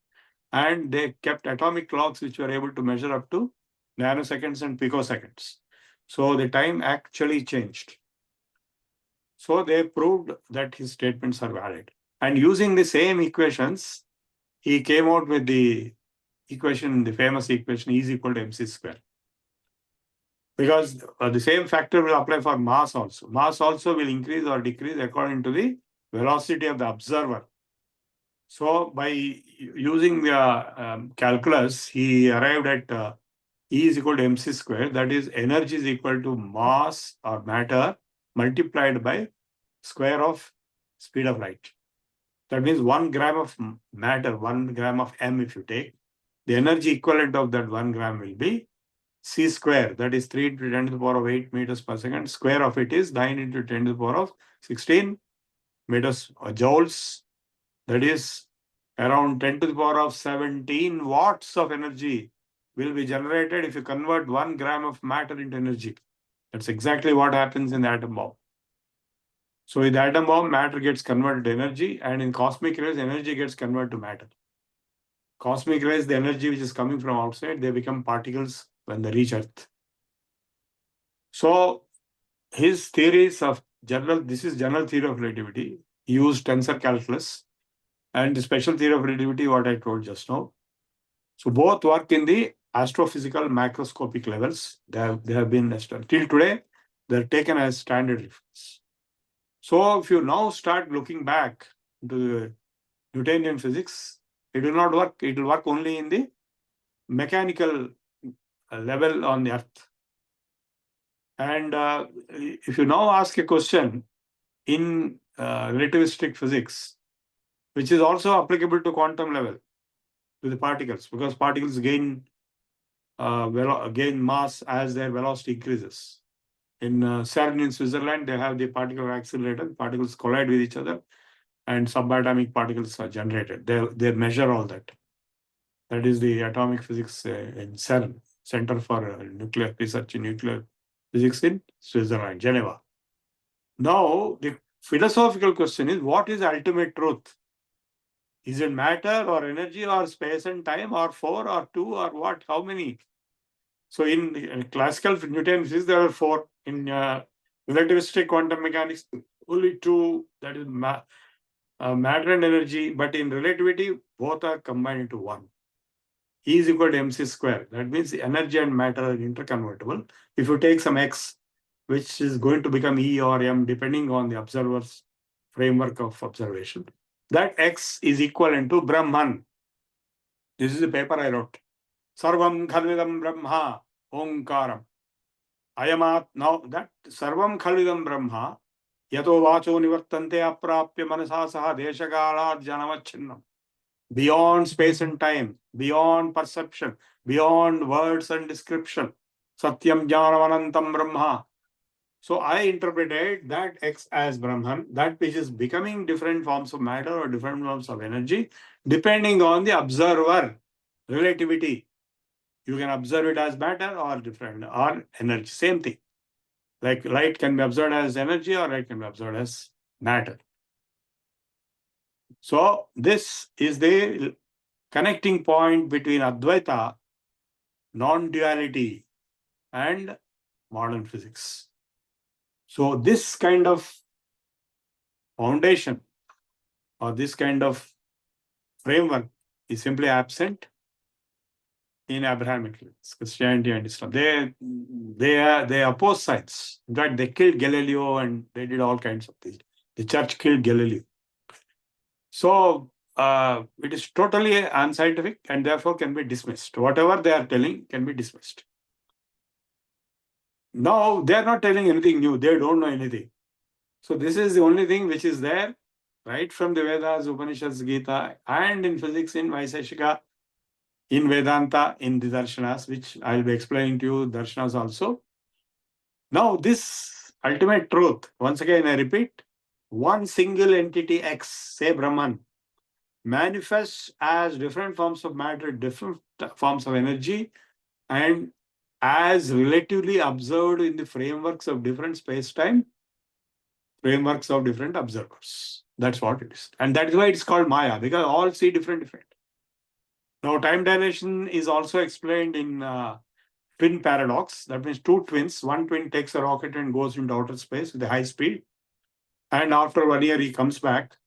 and they kept atomic clocks which were able to measure up to nanoseconds and picoseconds. So the time actually changed. So they proved that his statements are valid. And using the same equations, he came out with the equation, the famous equation E is equal to mc square. Because the same factor will apply for mass also. Mass also will increase or decrease according to the velocity of the observer. So by using the calculus, he arrived at E is equal to mc square. That is, energy is equal to mass or matter multiplied by square of speed of light. That means 1 gram of matter, 1 gram of m if you take, the energy equivalent of that 1 gram will be c square, that is 3 into 10 to the power of 8 meters per second. Square of it is 9 into 10 to the power of 16 meters joules. That is around 10 to the power of 17 watts of energy will be generated if you convert 1 gram of matter into energy. That's exactly what happens in the atom bomb. So in the atom bomb, matter gets converted to energy, and in cosmic rays, energy gets converted to matter. Cosmic rays, the energy which is coming from outside, they become particles when they reach Earth. So his theories of this is general theory of relativity. He used tensor calculus and the special theory of relativity, what I told just now. So both work in the astrophysical macroscopic levels. They have been established. Till today, they're taken as standard reference. So if you now start looking back into the Newtonian physics, it will not work. It will work only in the mechanical level on the Earth. And if you now ask a question in relativistic physics, which is also applicable to quantum level, to the particles, because particles gain mass as their velocity increases. In CERN in Switzerland, they have the particle accelerator. Particles collide with each other, and subatomic particles are generated. They measure all that. That is the atomic physics in CERN, Center for Nuclear Research in Nuclear Physics in Switzerland, Geneva. Now, the philosophical question is, what is ultimate truth? Is it matter or energy or space and time or 4 or 2 or what? How many? So in classical Newtonian physics, there are 4. In relativistic quantum mechanics, only 2, that is matter and energy. But in relativity, both are combined into 1. E is equal to mc square. That means energy and matter are interconvertible. If you take some x, which is going to become E or m, depending on the observer's framework of observation, that x is equivalent to Brahman. This is the paper I wrote. Sarvam khalvidam brahma omkaram. Ayamat. Now that sarvam khalvidam brahma yato vacho nivartante aprapya manasa saha deshakalat janamachinnam. Beyond space and time, beyond perception, beyond words and description. Satyam jnanavanantam brahma. So I interpreted that X as Brahman, that which is becoming different forms of matter or different forms of energy, depending on the observer relativity. You can observe it as matter or different or energy, same thing. Like light can be observed as energy or light can be observed as matter. So this is the connecting point between Advaita, non-duality, and modern physics. So this kind of foundation or this kind of framework is simply absent in Abrahamic religions, Christianity and Islam. They oppose science. In fact, they killed Galileo and they did all kinds of things. The church killed Galileo. So it is totally unscientific and therefore can be dismissed. Whatever they are telling can be dismissed. Now they are not telling anything new. They don't know anything. So this is the only thing which is there, right from the Vedas, Upanishads, Gita, and in physics, in Vaiseshika, in Vedanta, in the Darshanas, which I'll be explaining to you, Darshanas also. Now this ultimate truth, once again I repeat, one single entity X, say Brahman, manifests as different forms of matter, different forms of energy, and as relatively observed in the frameworks of different space-time, frameworks of different observers. That's what it is. And that is why it's called Maya, because all see different. Now, time dilation is also explained in twin paradox. That means two twins. One twin takes a rocket and goes into outer space with a high speed. And after 1 year, he comes back.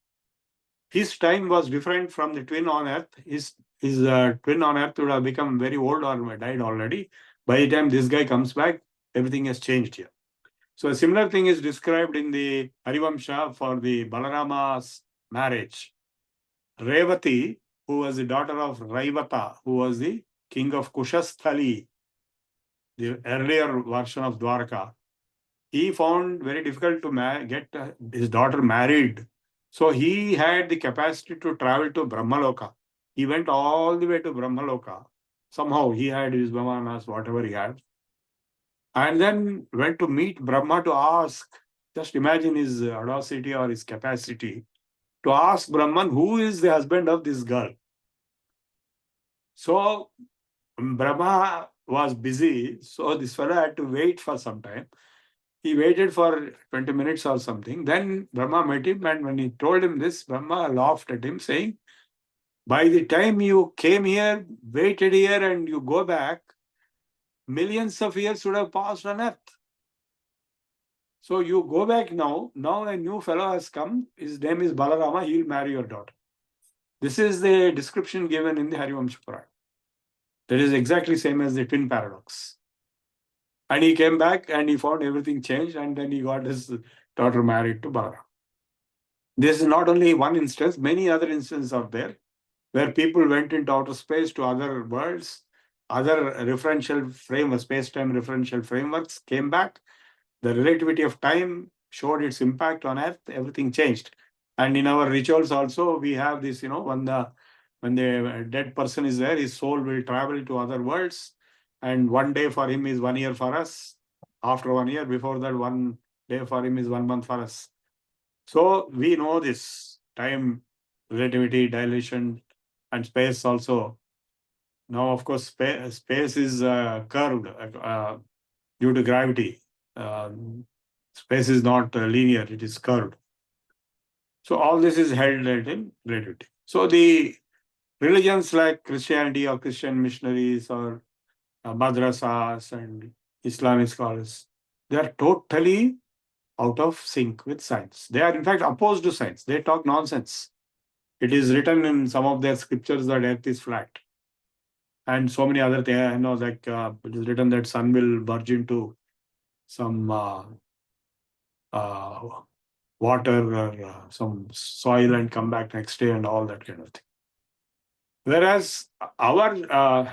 His time was different from the twin on Earth. His twin on Earth would have become very old or died already. By the time this guy comes back, everything has changed here. So a similar thing is described in the Harivamsha for the Balarama's marriage. Revati, who was the daughter of Raivata, who was the king of Kushasthali, the earlier version of Dwarka, he found very difficult to get his daughter married. So he had the capacity to travel to Brahmaloka. He went all the way to Brahmaloka. Somehow he had his Brahmanas, whatever he had. And then went to meet Brahma to ask, just imagine his audacity or his capacity, to ask Brahman, who is the husband of this girl? So Brahma was busy, so this fellow had to wait for some time. He waited for 20 minutes or something. Then Brahma met him, and when he told him this, Brahma laughed at him, saying, by the time you came here, waited here, and you go back, millions of years would have passed on earth. So you go back now. Now a new fellow has come. His name is Balarama. He will marry your daughter. This is the description given in the Harivamsha Purana. That is exactly same as the twin paradox. And he came back and he found everything changed, and then he got his daughter married to Balarama. This is not only one instance, many other instances are there, where people went into outer space to other worlds, other referential frameworks, space-time referential frameworks, came back. The relativity of time showed its impact on Earth, everything changed. And in our rituals also, we have this, when the dead person is there, his soul will travel to other worlds. And 1 day for him is 1 year for us. After 1 year, before that, 1 day for him is 1 month for us. So we know this time, relativity, dilation, and space also. Now, of course, space is curved due to gravity. Space is not linear, it is curved. So all this is held in relativity. So the religions like Christianity or Christian missionaries or madrasas and Islamic scholars, they are totally out of sync with science. They are in fact opposed to science. They talk nonsense. It is written in some of their scriptures that Earth is flat. And so many other things, it is written that sun will merge into some water or some soil and come back next day and all that kind of thing. Whereas our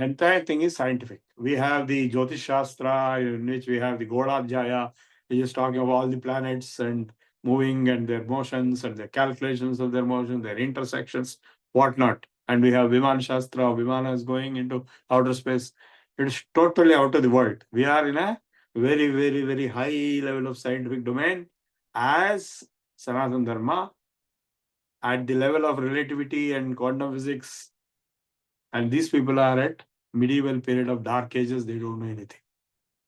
entire thing is scientific. We have the Jyotish Shastra, in which we have the Godadhyaya, which is talking about all the planets and moving and their motions and the calculations of their motions, their intersections, whatnot. And we have Viman Shastra, Vimanas going into outer space. It is totally out of the world. We are in a very, very, very high level of scientific domain as Sanatana Dharma. At the level of relativity and quantum physics, and these people are at medieval period of dark ages, they don't know anything.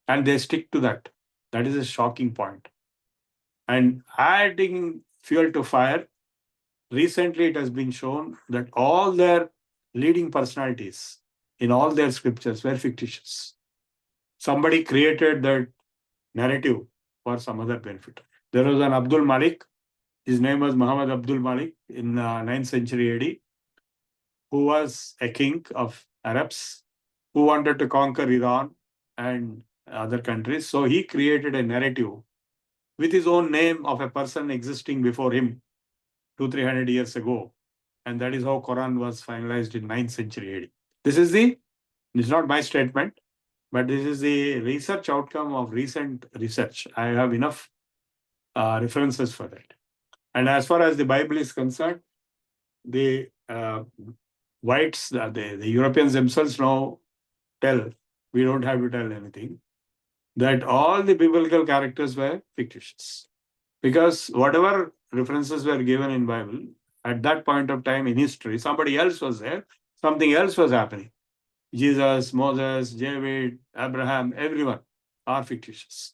And they stick to that. That is a shocking point. And adding fuel to fire, recently it has been shown that all their leading personalities in all their scriptures were fictitious. Somebody created that narrative for some other benefit. There was an Abdul Malik, his name was Muhammad Abdul Malik in 9th century AD, who was a king of Arabs who wanted to conquer Iran and other countries. So he created a narrative with his own name of a person existing before him 200-300 years ago. And that is how Quran was finalized in 9th century AD. This is not my statement, but this is the research outcome of recent research. I have enough references for that. And as far as the Bible is concerned, the whites, the Europeans themselves now tell, we don't have to tell anything, that all the biblical characters were fictitious. Because whatever references were given in Bible, at that point of time in history, somebody else was there, something else was happening. Jesus, Moses, David, Abraham, everyone are fictitious.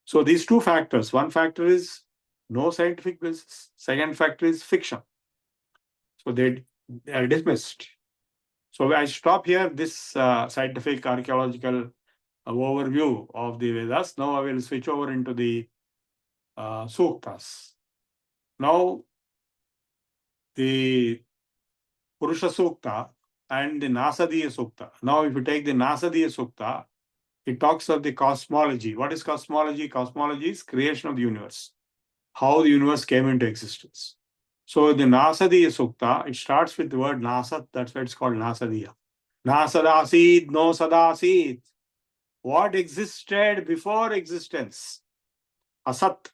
So these two factors, one factor is No scientific basis. Second factor is fiction. So they are dismissed. So I stop here this scientific archaeological overview of the Vedas. Now I will switch over into the Suktas. Now the Purusha Sukta and the Nasadiya Sukta. Now if you take the Nasadiya Sukta, it talks of the cosmology. What is cosmology? Cosmology is creation of the universe. How the universe came into existence. So the Nasadiya Sukta, it starts with the word Nasat, that's why it's called Nasadiya. Nasadasid, no sadasid. What existed before existence? Asat.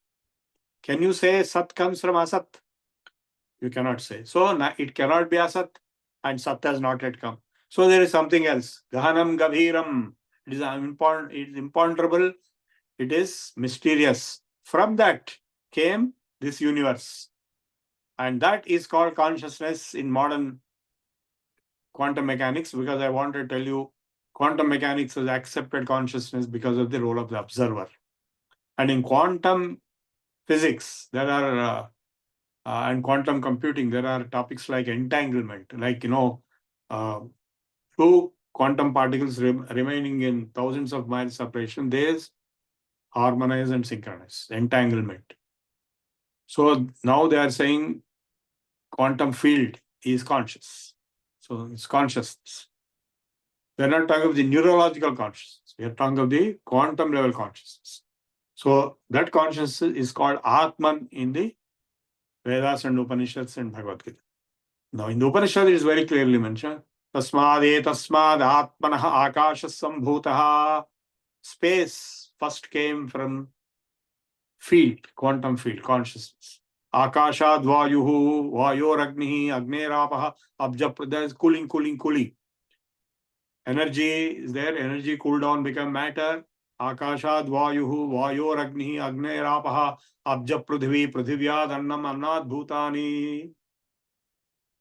Can you say Sat comes from Asat? You cannot say. So it cannot be Asat and Sat has not yet come. So there is something else. Gahanam Gabhiram. It is imponderable. It is mysterious. From that came this universe. And that is called consciousness in modern quantum mechanics, because I want to tell you quantum mechanics has accepted consciousness because of the role of the observer. And in quantum physics, there are, and quantum computing, there are topics like entanglement, like, two quantum particles remaining in thousands of miles separation, they harmonize and synchronize, entanglement. So now they are saying quantum field is conscious. So it's consciousness. We're not talking of the neurological consciousness. We are talking of the quantum level consciousness. So that consciousness is called Atman in the Vedas and Upanishads and Bhagavad Gita. Now in the Upanishad it is very clearly mentioned. Tasmad Atmanaha Akasha Sambhutaha. Space first came from field, quantum field, consciousness. Akashad Vayuhu, Vayoragnihi, Agnerapah, Abja, there is cooling. Energy is there, energy cool down, become matter. Akashad Vayuhu, Vayoragnihi, Agnerapah, Abja Prithvi, Prithvyad Annam, Annad Bhutani.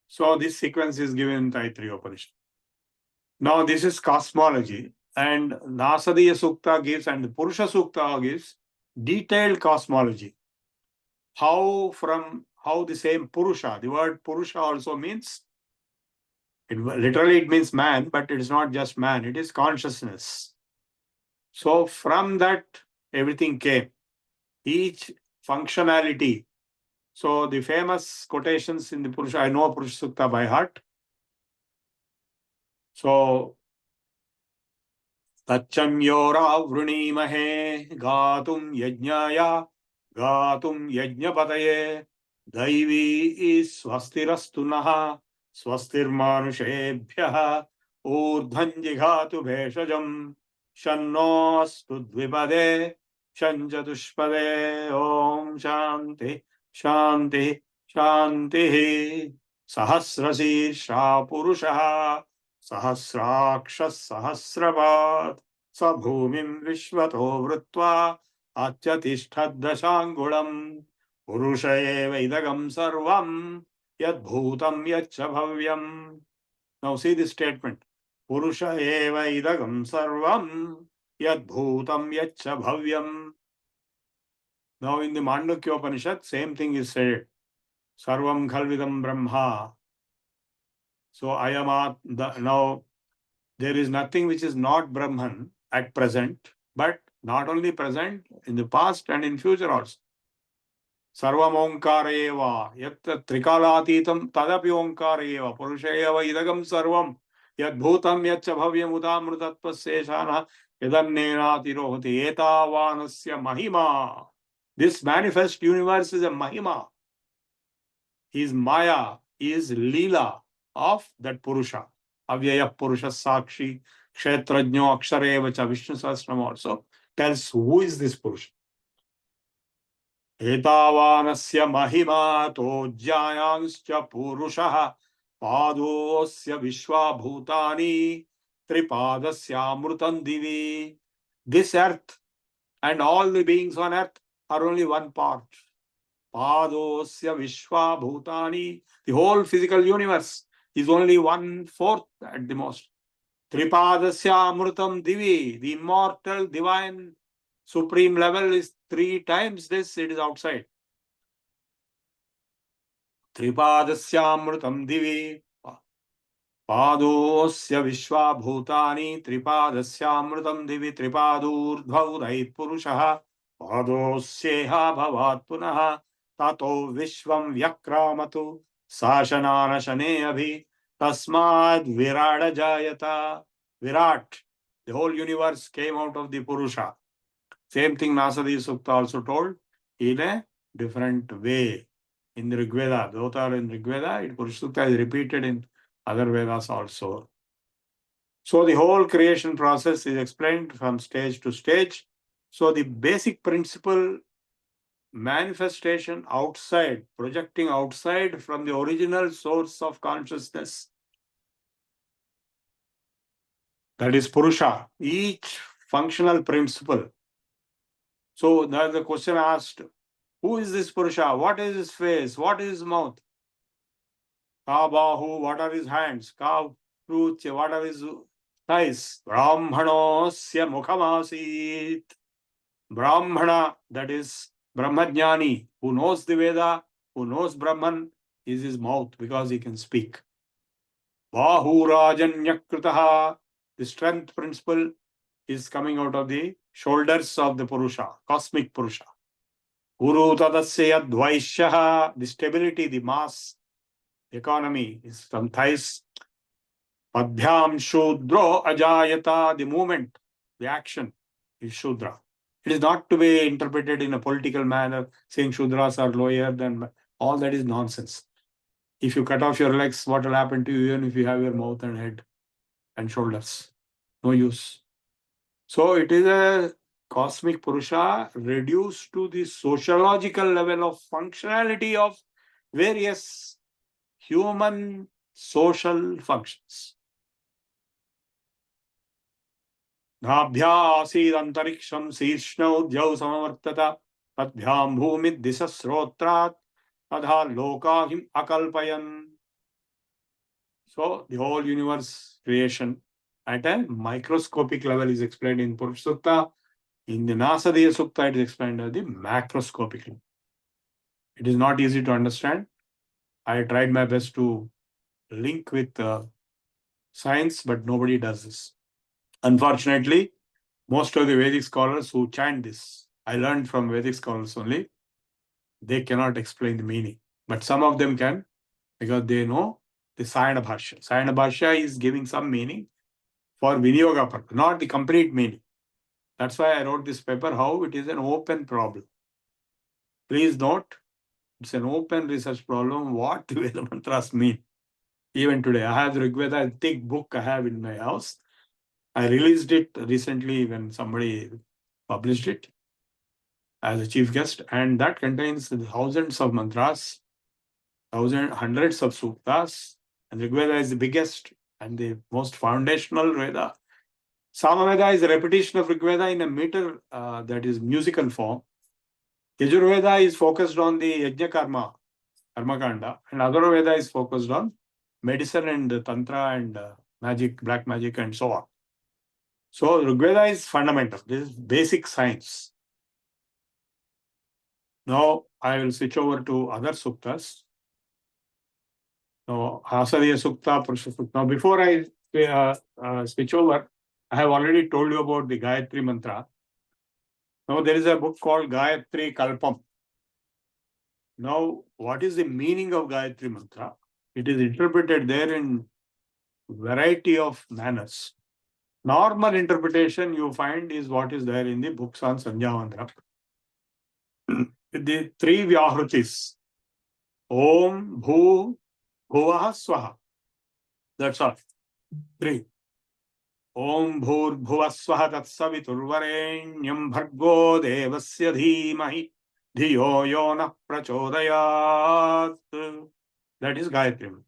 So this sequence is given in Taittiriya Upanishad. Now this is cosmology, and Nasadiya Sukta gives and the Purusha Sukta gives detailed cosmology. How the same Purusha, the word Purusha also means, literally it means man, but it is not just man, it is consciousness. So from that everything came, each functionality. So the famous quotations in the Purusha, I know Purusha Sukta by heart. So Tachamyora vrunimahe gatum yajnaya gatum yajnapataye daivi swastirastunaha swastirmanushebhyah urdhanjigatu bheshajam shanno astu dvipade shanjatushpade om shanti shanti shanti sahasrasisha purushaha Sahasrakshas Sahasravat Sabhumim Vishvato Vrutva Atyatishthadashangulam Purushaeva Idagam Sarvam Yad Bhutam Yacha Bhavyam. Now see this statement. Purushaeva Idagam Sarvam Yad Bhutam Yacha Bhavyam. Now in the Mandukya Upanishad, same thing is said. Sarvam Khalvidam Brahma. So now there is nothing which is not Brahman at present, but not only present, in the past and in future also. Sarvam Omkara eva, yatta trikalatitam tadapi Omkara eva, Purusha eva idagam sarvam, yad bhutam yacha bhavyam udamrutatva seshana yadannena tirohati etavanasya mahima. This manifest universe is a mahima. Is Maya, is Leela of that Purusha. Avyaya Purusha Sakshi, Kshetrajno Akshareva cha Vishnu Sahasranam also tells who is this Purusha. Etavanasya mahima tojyayanscha Purushaha padosya vishwa bhutani tripadasya amrutam divi. This earth and all the beings on earth are only one part. Padosya vishwa bhutani. The whole physical universe is only 1/4 at the most. Tripadasya amrutam divi. The immortal, divine, supreme level is 3 times this, it is outside. Tripadasyaamrutam divi. Padosya vishwa bhutani tripadasyaamrutam divi tripadurdhaudait purushaha padosyeha bhavat punaha tato vishvam vyakramatu sashanana shane abhi tasmad virada jayata. Virat, the whole universe came out of the Purusha. Same thing Nasadi Sukta also told in a different way. In the Rig Veda, both are in Rig Veda, Purusha Sukta is repeated in other Vedas also. So the whole creation process is explained from stage to stage. So the basic principle, manifestation outside, projecting outside from the original source of consciousness, that is Purusha, each functional principle. So there's a question asked, who is this Purusha? What is his face? What is his mouth? Ka bahu, what are his hands? Ka pruch, what are his thighs? Brahmanosya mukhamasit. Brahmana, that is Brahmajnani, who knows the Veda, who knows Brahman, is his mouth because he can speak. Bahu rajanyakritaha, the strength principle is coming out of the shoulders of the Purusha, cosmic Purusha. Guru tadasya dvaishyaha, the stability, the mass, the economy is from thighs. Padhyam shudro ajayata, the movement, the action is Shudra. It is not to be interpreted in a political manner, saying Shudras are lower than, all that is nonsense. If you cut off your legs, what will happen to you even if you have your mouth and head and shoulders? No use. So it is a cosmic Purusha reduced to the sociological level of functionality of various human social functions. Nabhyasidantariksam sirshno dhyau samavartata tadbhyam bhumid disasrotrat tadha lokahim akalpayan. So the whole universe creation at a microscopic level is explained in Purusha Sukta. In the Nasadiya Sukta, it is explained at the macroscopic level. It is not easy to understand. I tried my best to link with science, but nobody does this. Unfortunately, most of the Vedic scholars who chant this, I learned from Vedic scholars only, they cannot explain the meaning. But some of them can, because they know the Sayana Bhashya. Sayana Bhashya is giving some meaning for Vinyoga purpose, not the complete meaning. That's why I wrote this paper, how it is an open problem. Please note, it's an open research problem, what the Veda mantras mean. Even today, I have the Rig Veda, a thick book I have in my house. I released it recently when somebody published it as a chief guest, and that contains thousands of mantras, hundreds of suktas, and Rig Veda is the biggest and the most foundational Veda. Samaveda is a repetition of Rig Veda in a meter that is musical form. Yajurveda is focused on the Yajna Karma, Karma Kanda, and Atharvaveda is focused on medicine and Tantra and magic, black magic, and so on. So Rigveda is fundamental. This is basic science. Now I will switch over to other suktas. Now Asadiya Sukta, Purusha Sukta. Now before I switch over, I have already told you about the Gayatri Mantra. Now there is a book called Gayatri Kalpam. Now what is the meaning of Gayatri Mantra? It is interpreted there in variety of manners. Normal interpretation you find is what is there in the books on Sandhya Mantra. The three Vyahrutis. Om, Bhu, Bhuvaha, Swaha. That's all. Three. Om, Bhur, Bhuva, Swaha, Tatsaviturvarenyam Bhargo Devasya Dhimahi Dhiyo Yona Prachodayat. That is Gayatri.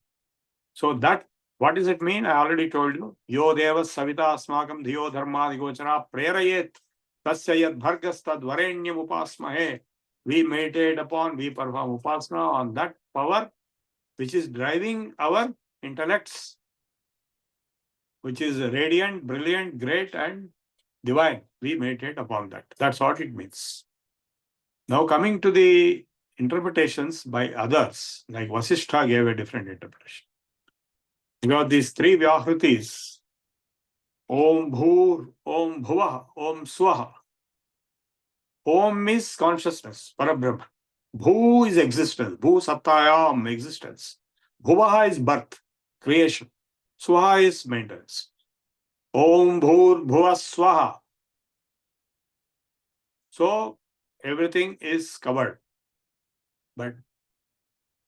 So that, what does it mean? I already told you. Yo Devas Savita Asmakam Dhiyo Dharma Digochara Prerayet Tasya Yad Bhargas Tad Varenyam Upasmahe. We meditate upon, we perform upasana on that power which is driving our intellects, which is radiant, brilliant, great, and divine. We meditate upon that. That's what it means. Now coming to the interpretations by others, like Vasishtha gave a different interpretation. Because these three Vyahritis, Om Bhur, Om Bhuva, Om Swaha. Om is consciousness, Parabrahma. Bhu is existence, Bhu Sattayam, existence. Bhuvaha is birth, creation. Swaha is maintenance. Om Bhur Bhuva Swaha. So everything is covered. But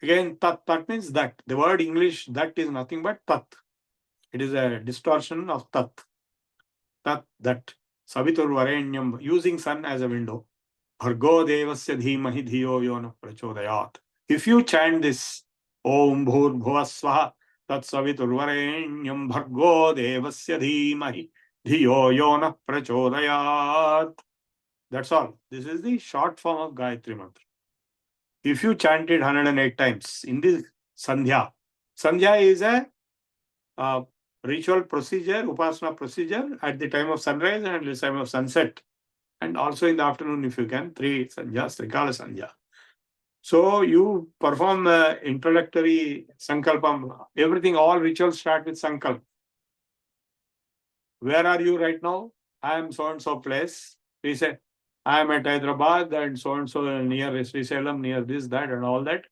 again, tat means that. The word English, that is nothing but tat. It is a distortion of tat. Tat, that. Savitur Varenyam, using sun as a window. Bhargo devasya dhimahi dhiyo yo na prachodayat. If you chant this, Om Bhur Bhuva Swaha, Tat Savitur Varenyam Bhargo devasya dhimahi dhiyo yo na prachodayat. That's all. This is the short form of Gayatri Mantra. If you chant it 108 times in this Sandhya, Sandhya is a ritual procedure, Upasana procedure at the time of sunrise and at the time of sunset. And also in the afternoon, if you can, 3 Sandhyas, Trikala Sandhya. So you perform introductory Sankalpam. Everything, all rituals start with Sankalp. Where are you right now? I am so and so place. We say, I am at Hyderabad and so near Sri Salem, near this, that, and all that.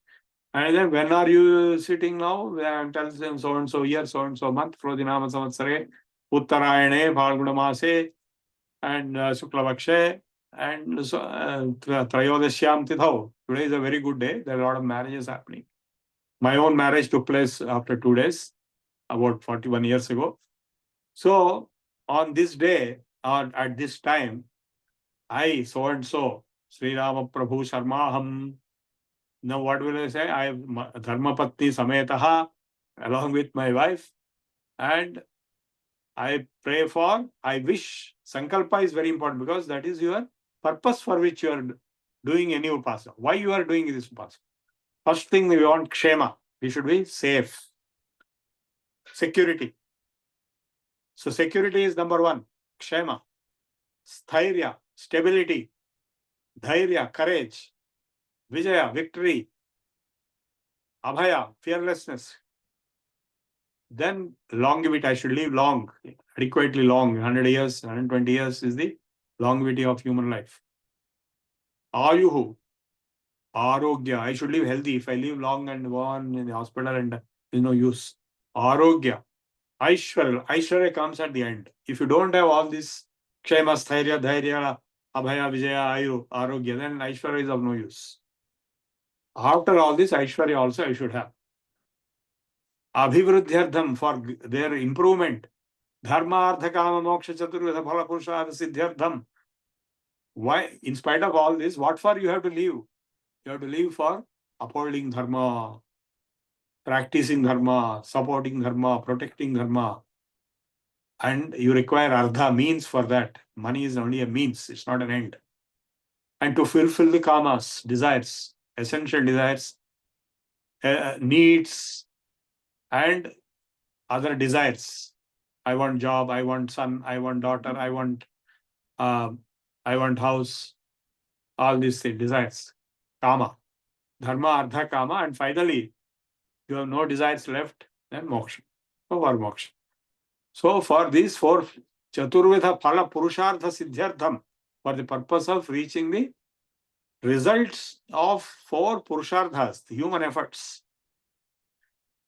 And then when are you sitting now? And tells them so and so year, so and so month, Prodinama Samvatsare, Uttarayane, Phalgunamase, and Suklavakshe, and so Trayodashyam Tithau. Today is a very good day. There are a lot of marriages happening. My own marriage took place after 2 days, about 41 years ago. So on this day, or at this time, I so and so, Sri Rama Prabhu Sharmaham. Now what will I say? I have Dharmapatni Sametaha along with my wife, and I pray for, I wish. Sankalpa is very important because that is your purpose for which you are doing any upasana. Why you are doing this upasana? First thing we want kshema. We should be safe. Security. So security is number one. Kshema. Sthairya, stability. Dhairya, courage. Vijaya, victory. Abhaya, fearlessness. Then longevity, I should live long, adequately long. 100 years, 120 years is the longevity of human life. Ayuhu, Arogya, I should live healthy. If I live long and go on in the hospital and there's no use. Arogya, Aishwarya, Aishwarya comes at the end. If you don't have all this Kshema, Sthairya, Dhairya, Abhaya, Vijaya, Ayu, Arogya, then Aishwarya is of no use. After all this, Aishwarya also I should have. Abhivruddhyardham, for their improvement. Dharma, Artha, Kama, Moksha, Chaturveda, Phala, Purushartha, Siddhyardham. Why, in spite of all this, what for you have to live? You have to live for upholding Dharma, practicing Dharma, supporting Dharma, protecting Dharma. And you require Artha, means for that. Money is only a means, it's not an end. And to fulfill the Kamas, desires, essential desires, needs, and other desires. I want job, I want son, I want daughter, I want house, all these desires. Kama. Dharma, Artha, Kama, and finally, you have no desires left, then moksha. So for moksha. So for these 4 Chaturveda Phala Purushartha Siddhyartham, for the purpose of reaching the results of 4 Purusharthas, the human efforts.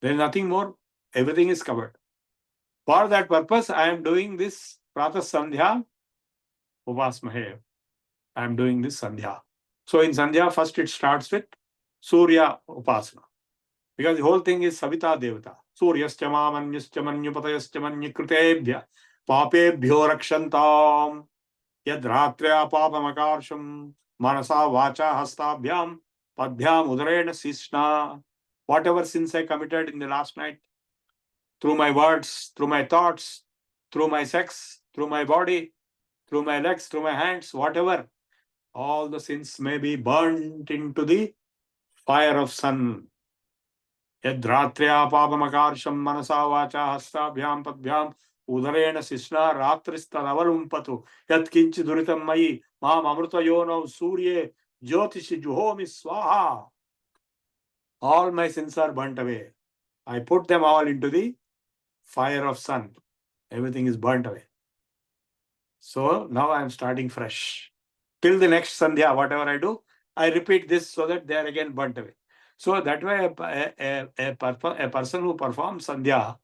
There is nothing more. Everything is covered. For that purpose, I am doing this Pratha Sandhya Upasmahe. I am doing this Sandhya. So in Sandhya, first it starts with Surya Upasana. Because the whole thing is Savita Devata. Suryascha Mamanyascha Manyupatayascha Manyakritebhya Papebhyo Rakshantam Yadratrya Papamakarsham Manasa Vacha Hastabhyam Padhyam Udarena Sishna. Whatever sins I committed in the last night, through my words, through my thoughts, through my sex, through my body, through my legs, through my hands, whatever, all the sins may be burnt into the fire of sun. Yadratrya papamakārsham manasa vacha hastabhyam padbyam udarena sishna ratristadavalumpatu yat kinchi duritam mayi mam amrutayonav surye Jyotishi Juhomi Swaha. All my sins are burnt away. I put them all into the fire of sun. Everything is burnt away. So now I am starting fresh. Till the next Sandhya, whatever I do, I repeat this so that they are again burnt away. So that way, a person who performs Sandhya,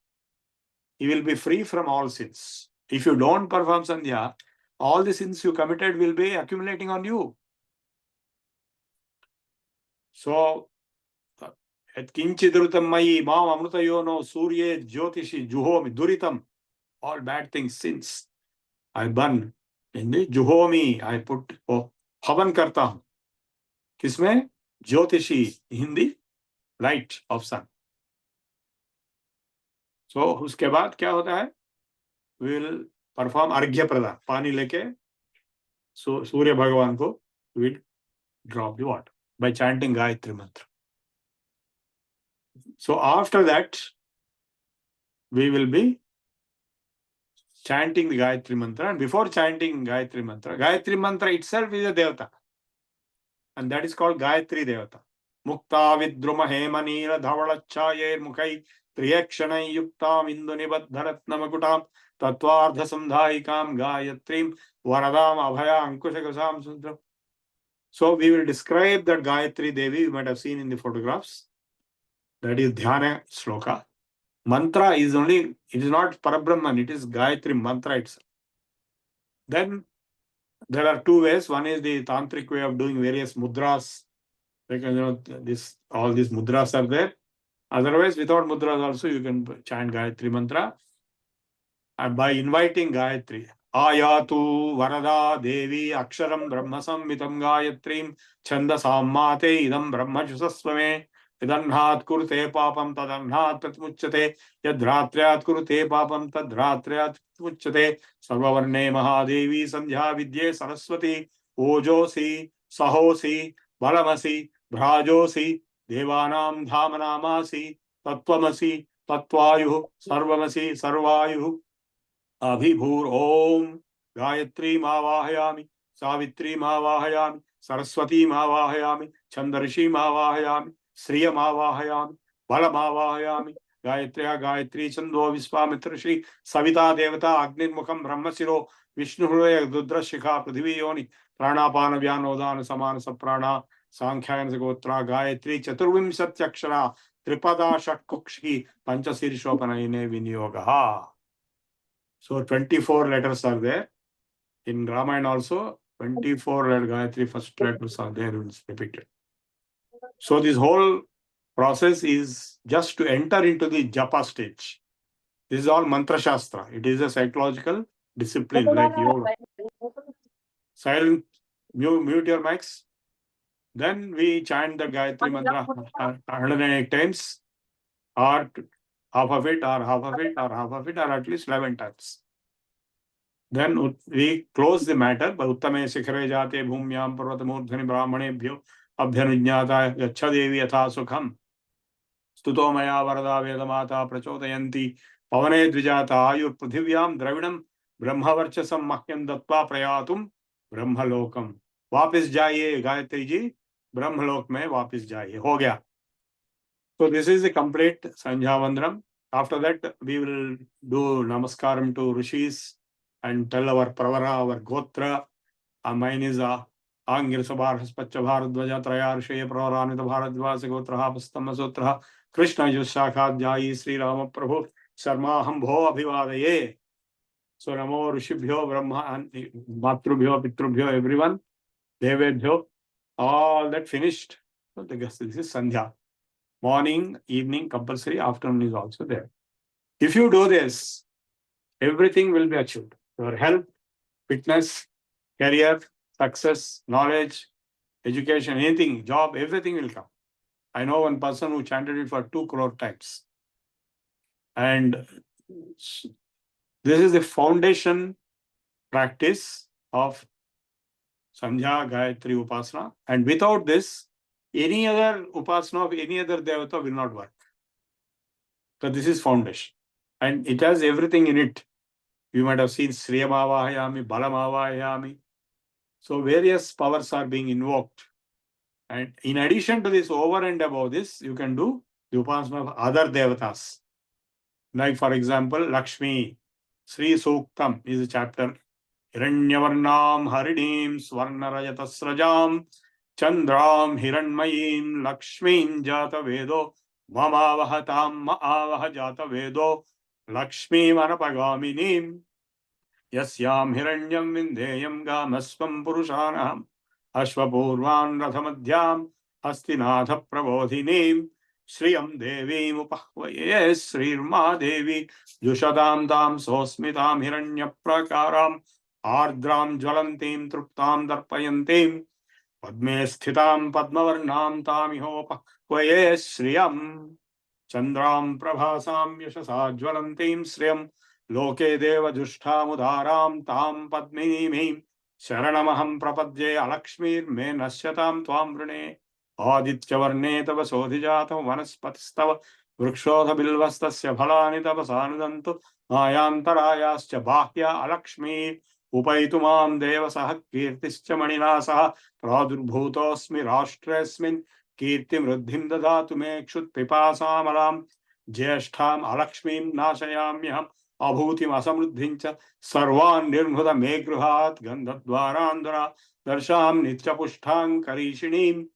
he will be free from all sins. If you don't perform Sandhya, all the sins you committed will be accumulating on you. So, Kinchidrutam Mayi, Mam Amrutayono, Surye, Jyotishi, Juhomi, Duritam, all bad things, sins. I burn. In the Juhomi, I put Havan Karta हूं. किसमें? Jyotishi, in the light of sun. So उसके बाद क्या होता है? We will perform अर्घ्य प्रदान. पानी लेके सूर्य भगवान को we drop the water by chanting Gayatri mantra. So after that, we will be chanting the Gayatri mantra, and before chanting Gayatri mantra itself is a devata, and that is called Gayatri devata. Mukta vidruma hemanila dhavalachayir mukai triyakshanai yuktam indunibadharatnamakutam tattvardha samdhaikam Gayatrim varadam abhaya ankushakasam sundram. So we will describe that Gayatri Devi you might have seen in the photographs. That is Dhyana Shloka. Mantra is only, it is not Parabrahman, it is Gayatri mantra itself. Then there are two ways. One is the tantric way of doing various mudras. Because all these mudras are there. Otherwise, without mudras also you can chant Gayatri mantra. And by inviting Gayatri, Ayatu Varada Devi Aksharam Brahma Samhitam Gayatrim Chandasam Mate Idam Brahma Jusasvame Idanhat Kurte Papam Tadanhat Tatmuchate Yadratriat Kurte Papam Tadratriat Muchate Sarvavarne Mahadevi Sandhya Vidye Saraswati Ojosi Sahosi Balamasi Bhrajosi Devanam Dhamanamasi Tattvamasi Tattvayuh Sarvamasi Sarvayuh Abhibhur Om Gayatri Mavahayami Savitri Mavahayami Saraswati Mavahayami Chandarshi Mavahayami Sriya Mavahayami Bala Mavahayami Gayatriya Gayatri Chando Visvamitra Shri Savita Devata Agni Mukham Brahmasiro Vishnu Hruya Dudra Shikha Pradhivi Yoni Pranapana Vyanodana Samana Saprana Sankhyayan Sagotra Gayatri Chaturvim Satyakshara Tripada Shatkukshi Panchasirishopanayine Vinyogaha. So 24 letters are there. In Ramayana also, 24 Gayatri first letters are there, it's repeated. So this whole process is just to enter into the japa stage. This is all mantra shastra. It is a psychological discipline like yoga. Silent, mute your mics. Then we chant the Gayatri mantra 108 times, or half of it, or half of it, or half of it, or at least 11 times. Then we close the matter by Uttame Sikhare Jate Bhumyam Parvatamurdhani Brahmanebhyo Abhyanujñata Yacha Devi Yatha Sukham Stuto Maya Varada Vedamata Prachodayanti Pavane Dvijata Ayur Prithivyam Dravidam Brahmavarchasam Mahyam Dattva Prayatum Brahmalokam. वापिस जाइए गायत्री जी ब्रह्मलोक में वापिस जाइए हो गया. So this is the complete Sandhya Vandram. After that we will do namaskaram to rishis and tell our pravara, our gotra. Mine is Angir Sabar Haspacha Bharadvaja Trayar Shaya Pravaranita Bharadvasa Gotraha Pastama Sutraha Krishna Yushakha Jai Sri Rama Prabhu Sarma Hambho Abhivadaye. So Namo Rishibhyo Brahma and Matrubhyo Pitrubhyo everyone. Devebhyo. All that finished. So this is Sandhya. Morning, evening, compulsory, afternoon is also there. If you do this, everything will be achieved. Your health, fitness, career, success, knowledge, education, anything, job, everything will come. I know one person who chanted it for 2 crore times. And this is the foundation practice of Sandhya Gayatri Upasana. And without this, any other Upasana of any other Devata will not work. So this is foundation. And it has everything in it. You might have seen Sriya Mavahayami, Bala Mavahayami. So various powers are being invoked And in addition to this, over and above this, you can do the upasana of other devatas. Like for example, Lakshmi, Sri Suktam is a chapter. Hiranyavarnam Harinim Swarnarajatasrajam Chandram Hiranmayim Lakshmin Jata Vedo Mamavahatam Maavaha Jata Vedo Lakshmi Manapagaminim Yasyam Hiranyam Vindeyam Gamasvam Purushanam Ashvapurvan Rathamadhyam Hastinatha Prabodhinim Shriyam Devim Upahvaye Srirma Devi Jushadam Tam Sosmitam Hiranya Prakaram Ardram Jwalantim Truptam Darpayantim Padme Sthitam Padmavarnam Tamihopahvaye Shriyam Chandram Prabhasam Yashasa Jwalantim Shriyam Loke Deva Jushtamudaram Tam Padminimim Sharanamaham Prapadye Alakshmir Me Nasyatam Tvam Vrune Adityavarne Tava Sodhijatam Vanaspatistava Vrikshodha Bilvastasya Bhalani Tava Sanudantu Mayantarayascha Bahya Alakshmi Upaitumam Deva Sah Kirtischa Manina Sah Pradurbhutosmi Rashtresmin Kirtim Ruddhim Dadatu Me Kshut Pipasamalam Jyeshtham Alakshmim Nashayamyaham Abhutim Asamruddhincha Sarvan Nirmhuda Megruhat Gandhadvarandara Darsham Nityapushtang Karishinim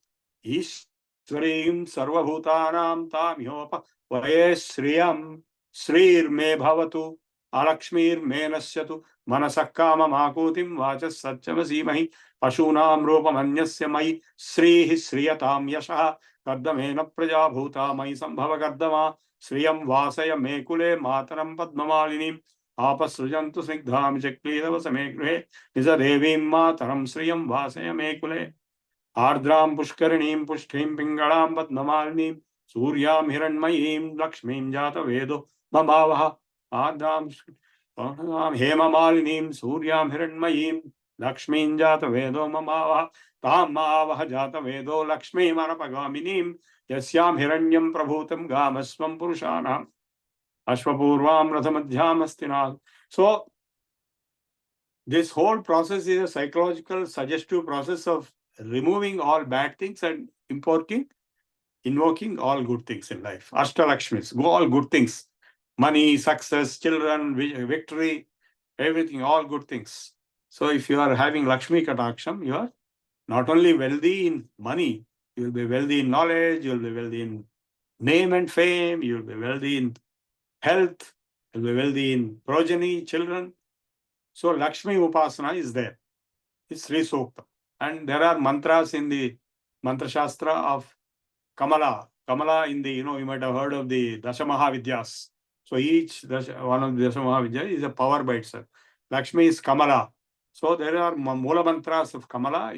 Ishwarim Sarvabhutanam Tamyopa Vaye Sriyam Srir Me Bhavatu Alakshmir Me Nasyatu Manasakama Makutim Vachas Satchamasimahi Pashunam Rupamanyasya Mai Sri Sriyatam Yasha Kardamena Prajabhuta Mai Sambhava Kardama Sriyam Vasaya Mekule Mataram Padmamalinim Apasrujantu Snigdham Chaklidava Samekruhe Nisa Devim Mataram Sriyam Vasaya Mekule Ardram Pushkarinim Pushtim Pingalam Padmamalinim Suryam Hiranmayim Lakshmim Jata Vedo Mamavaha Ardram Hemamalinim Suryam Hiranmayim Lakshmim Jata Vedo Mamavaha Tam Maavaha Jata Vedo Lakshmi Manapagaminim Yasyam Hiranyam Prabhutam Gamasvam Purushanam Ashvapurvam Rathamadhyam Astinal. So, this whole process is a psychological, suggestive process of removing all bad things and invoking all good things in life. Ashtalakshmis, all good things. Money, success, children, victory, everything, all good things. So, if you are having Lakshmi Kataksham, you are not only wealthy in money, you will be wealthy in knowledge, you will be wealthy in name and fame, you will be wealthy in health, you will be wealthy in progeny, children. So Lakshmi Upasana is there. It's Sri Sukta. And there are mantras in the Mantra Shastra of Kamala. Kamala in the, you might have heard of the Dashamahavidyas. So each one of the Dashamahavidyas is a power by itself. Lakshmi is Kamala. So there are Mula mantras of Kamala.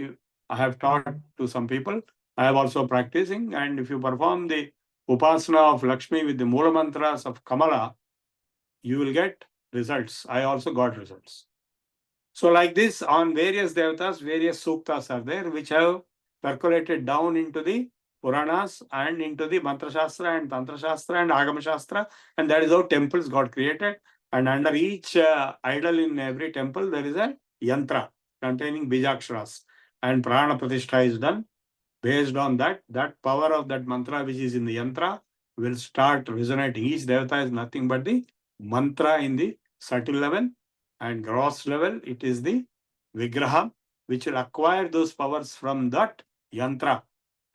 I have taught to some people. I have also practicing, and if you perform the Upasana of Lakshmi with the Mula mantras of Kamala, you will get results. I also got results. So like this, on various devatas, various suktas are there, which have percolated down into the Puranas and into the Mantra Shastra and Tantra Shastra and Agama Shastra, and that is how temples got created. And under each idol in every temple, there is a yantra containing bijaksharas, and Prana Pratishtha is done. Based on that power of that mantra which is in the yantra will start resonating. Each devata is nothing but the mantra in the subtle level, and gross level it is the vigraha which will acquire those powers from that yantra.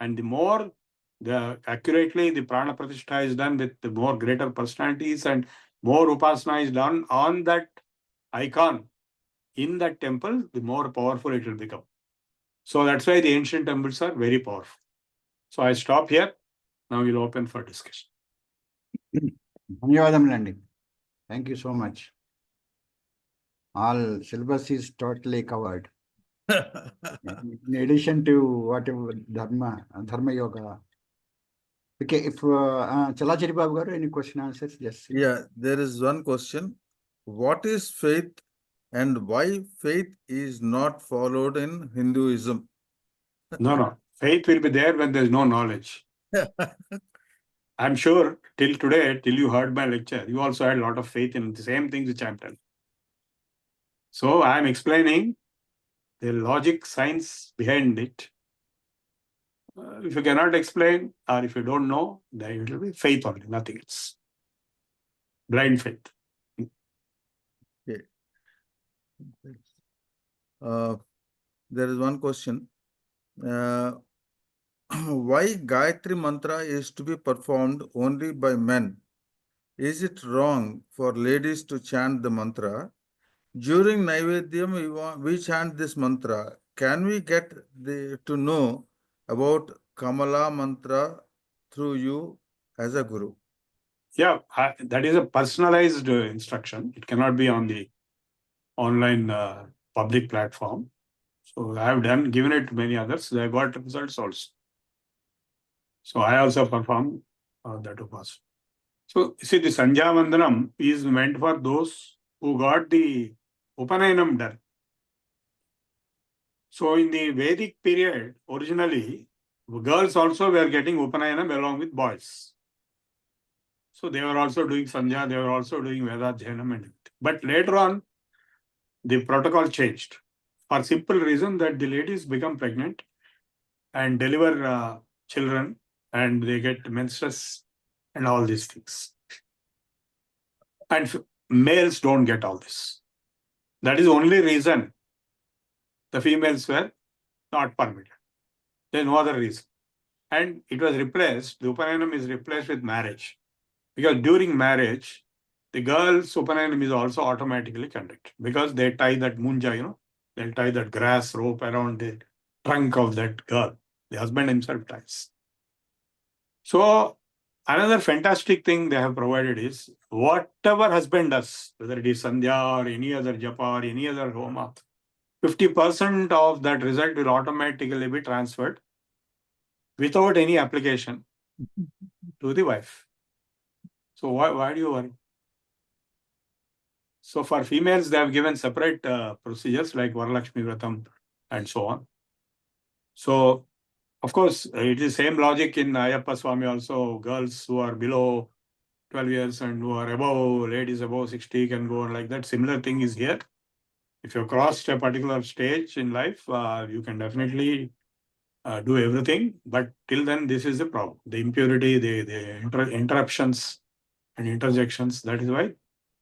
And the more accurately the Prana Pratishtha is done with the more greater personalities, and more upasana is done on that icon in that temple, the more powerful it will become. So that's why the ancient temples are very powerful. So I stop here. Now we'll open for discussion. ధన్యవాదములండి. Thank you so much. All syllabus is totally covered. In addition to whatever Dharma Yoga. Okay, if Chalachari Babu garu, any question answers? Yes. Yeah, there is one question. What is faith and why faith is not followed in Hinduism? No. Faith will be there when there is no knowledge. I'm sure till today, till you heard my lecture, you also had a lot of faith in the same things which I'm telling. So I'm explaining the logic, science behind it. If you cannot explain or if you don't know, then it will be faith only, nothing else. Blind faith. Okay. There is one question. Why Gayatri Mantra is to be performed only by men? Is it wrong for ladies to chant the mantra? During Naivedyam, we chant this mantra. Can we get to know about Kamala Mantra through you as a guru? Yeah, that is a personalized instruction. It cannot be on the online public platform. So I have given it to many others. They got results also. So I also perform that upasana. So see, the Sandhya Vandanam is meant for those who got the Upanayanam done. So in the Vedic period, originally, girls also were getting Upanayanam along with boys. So they were also doing Sandhya, they were also doing Vedadhyanam and everything. But later on, the protocol changed for simple reason that the ladies become pregnant and deliver children and they get menstruous and all these things. And males don't get all this. That is the only reason the females were not permitted. There is no other reason. And it was replaced, the Upanayanam is replaced with marriage. Because during marriage, the girl's Upanayanam is also automatically conducted. Because they tie that munja, they'll tie that grass rope around the trunk of that girl. The husband himself ties. So, another fantastic thing they have provided is, whatever husband does, whether it is Sandhya or any other japa or any other homa, 50% of that result will automatically be transferred without any application to the wife. So why do you worry? So for females, they have given separate procedures like Varalakshmi Vratam and so on. So, of course, it is same logic in Ayyappa Swami also. Girls who are below 12 years and who are above, ladies above 60 can go on like that. Similar thing is here. If you crossed a particular stage in life, you can definitely do everything. But till then, this is the problem. The impurity, the interruptions and interjections. That is why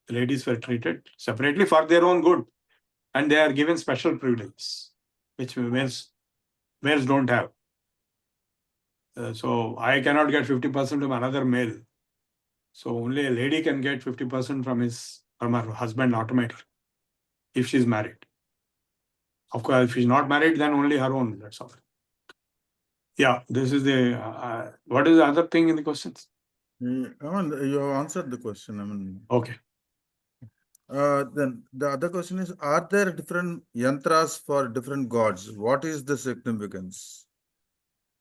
the ladies were treated separately for their own good. And they are given special privileges, which males don't have. So I cannot get 50% from another male. So only a lady can get 50% from her husband automatically if she's married. Of course, if she's not married, then only her own. That's all. Yeah, this is the. What is the other thing in the questions? You have answered the question. Okay. Then the other question is, are there different yantras for different gods? What is the significance?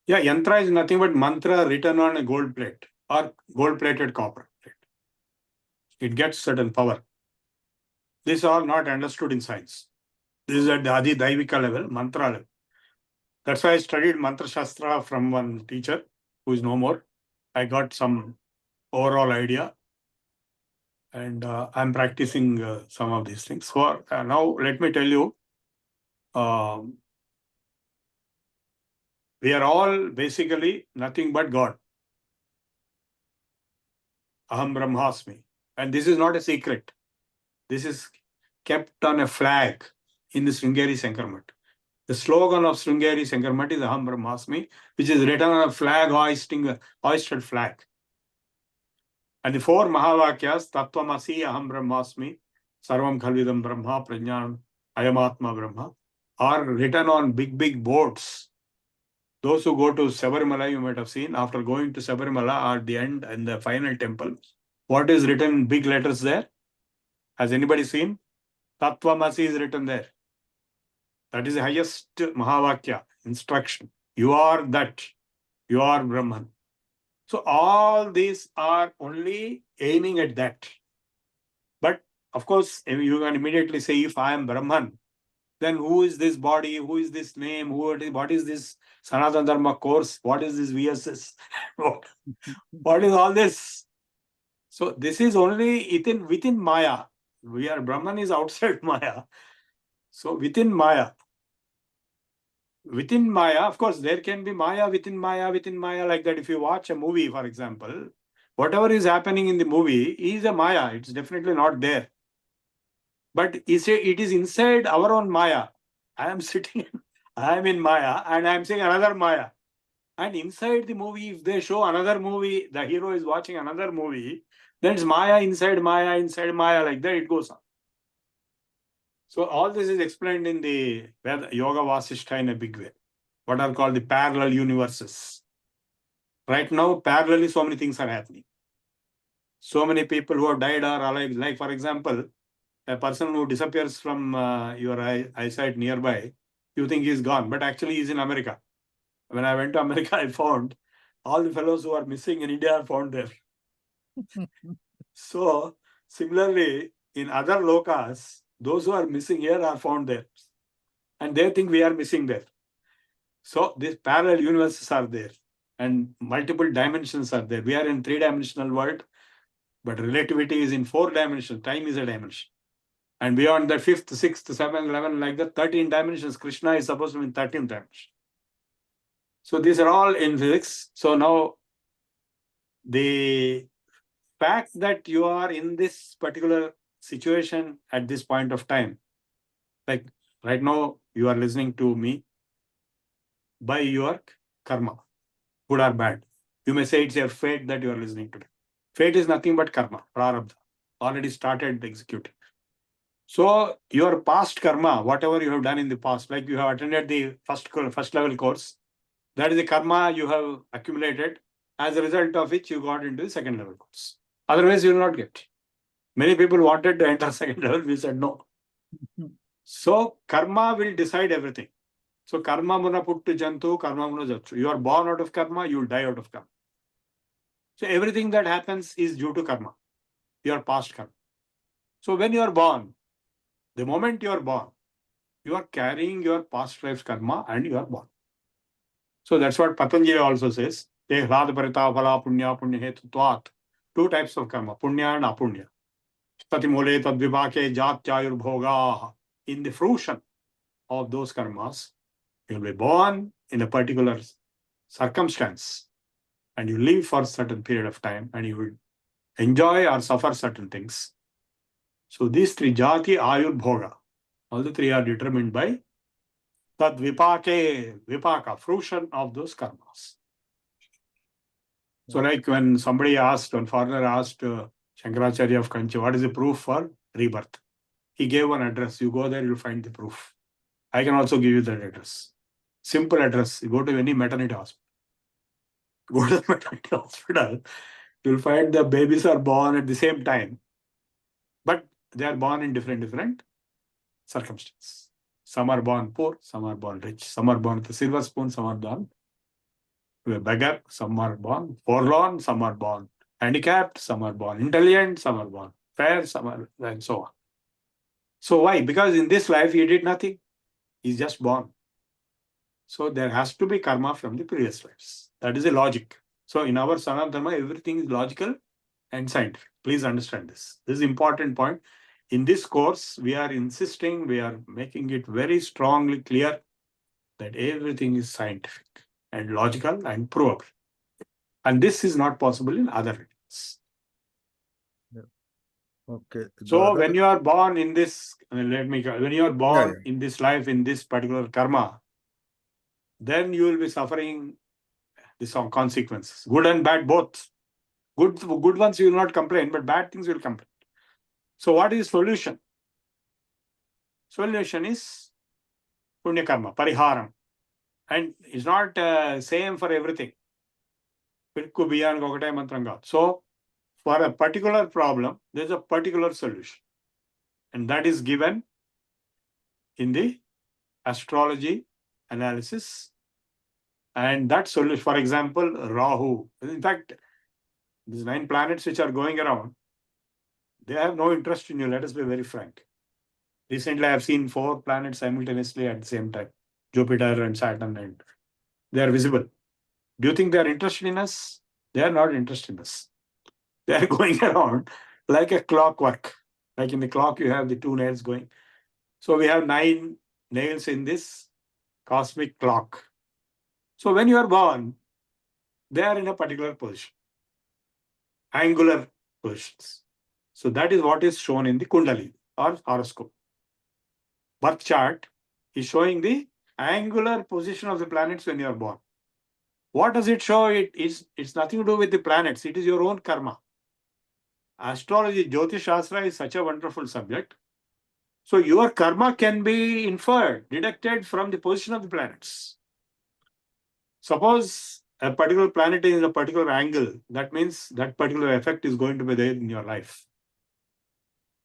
Yeah, yantra is nothing but mantra written on a gold plate or gold-plated copper plate. It gets certain power. These are not understood in science. This is at the Adi Daivika level, mantra level. That's why I studied Mantra Shastra from one teacher who is no more. I got some overall idea and I'm practicing some of these things. For now, let me tell you, we are all basically nothing but God. Aham Brahmasmi. And this is not a secret. This is kept on a flag in the Sringeri Sankarmat. The slogan of Sringeri Sankarmat is Aham Brahmasmi, which is written on a flag, hoisted flag. And the four Mahavakyas, Tattvamasi, Aham Brahmasmi, Sarvam Khalvidam Brahma, Prajnanam, Ayamatma Brahma, are written on big boards. Those who go to Sabarimala, you might have seen, after going to Sabarimala at the end and the final temple, what is written in big letters there? Has anybody seen? Tattvamasi is written there. That is the highest Mahavakya instruction. You are that. You are Brahman. So all these are only aiming at that. But of course, you can immediately say, if I am Brahman, then who is this body? Who is this name? What is this Sanatana Dharma course? What is this VSS? What is all this? So this is only within Maya. Brahman is outside Maya. So within Maya, within Maya, of course, there can be Maya, within Maya, like that. If you watch a movie, for example, whatever is happening in the movie is a Maya. It's definitely not there. But it is inside our own Maya. I am sitting, I am in Maya, and I am seeing another Maya. And inside the movie, if they show another movie, the hero is watching another movie, then it's Maya, inside Maya, like that it goes on. So all this is explained in the Veda, Yoga Vasishtha in a big way. What are called the parallel universes. Right now, parallelly, so many things are happening. So many people who have died are alive. Like, for example, a person who disappears from your eyesight nearby, you think he's gone, but actually he's in America. When I went to America, I found all the fellows who are missing in India are found there. So, similarly, in other lokas, those who are missing here are found there. And they think we are missing there. So, these parallel universes are there. And multiple dimensions are there. We are in 3-dimensional world, but relativity is in 4 dimensions. Time is a dimension. And beyond the 5th, 6th, 7th, 11th, like that, 13 dimensions. Krishna is supposed to be in 13th dimension. So these are all in physics. So now the fact that you are in this particular situation at this point of time, like right now you are listening to me by your karma, good or bad. You may say it's your fate that you are listening to. Fate is nothing but karma, prarabdha, already started executing. So your past karma, whatever you have done in the past, like you have attended the first level course, that is the karma you have accumulated, as a result of which you got into the second level course. Otherwise, you will not get. Many people wanted to enter second level, we said no. So karma will decide everything. So karma muna puttu jantu, karma muna jatsu. You are born out of karma, you will die out of karma. So everything that happens is due to karma, your past karma. So when you are born, the moment you are born, you are carrying your past life's karma and you are born. So that's what Patanjali also says. Two types of karma, punya and apunya. Statimole tadvipake jat chayur bhoga. In the fruition of those karmas, you will be born in a particular circumstance and you live for a certain period of time and you will enjoy or suffer certain things. So these 3 jati, ayur, bhoga, all the 3 are determined by tad vipaka, fruition of those karmas. So like when somebody asked, when foreigner asked Shankaracharya of Kanchi, what is the proof for rebirth? He gave one address. You go there, you'll find the proof. I can also give you that address. Simple address. You go to any maternity hospital. Go to the maternity hospital, you'll find the babies are born at the same time, but they are born in different circumstances. Some are born poor, some are born rich, some are born with a silver spoon, some are born to a beggar, some are born forlorn, some are born handicapped, some are born intelligent, some are born fair, some are, and so on. So why? Because in this life he did nothing. He's just born. So there has to be karma from the previous lives. That is a logic. So in our Sanatana Dharma, everything is logical and scientific. Please understand this. This is an important point. In this course, we are insisting, we are making it very strongly clear that everything is scientific and logical and provable. And this is not possible in other religions. Okay. So when you are born in this, when you are born in this life, in this particular karma, then you will be suffering these consequences, good and bad both. Good ones you will not complain, but bad things will complain. So what is solution? Solution is punya karma, pariharam. And it's not same for everything. So for a particular problem, there's a particular solution. And that is given in the astrology analysis. And that solution, for example, Rahu. In fact, these 9 planets which are going around, they have no interest in you. Let us be very frank. Recently, I have seen 4 planets simultaneously at the same time, Jupiter and Saturn, and they are visible. Do you think they are interested in us? They are not interested in us. They are going around like a clockwork. Like in the clock, you have the 2 nails going. So we have 9 nails in this cosmic clock. So when you are born, they are in a particular position, angular positions. So that is what is shown in the Kundalini or horoscope. Birth chart is showing the angular position of the planets when you are born. What does it show? It's nothing to do with the planets. It is your own karma. Astrology, Jyotish Shastra is such a wonderful subject. So your karma can be inferred, deducted from the position of the planets. Suppose a particular planet is in a particular angle, that means that particular effect is going to be there in your life.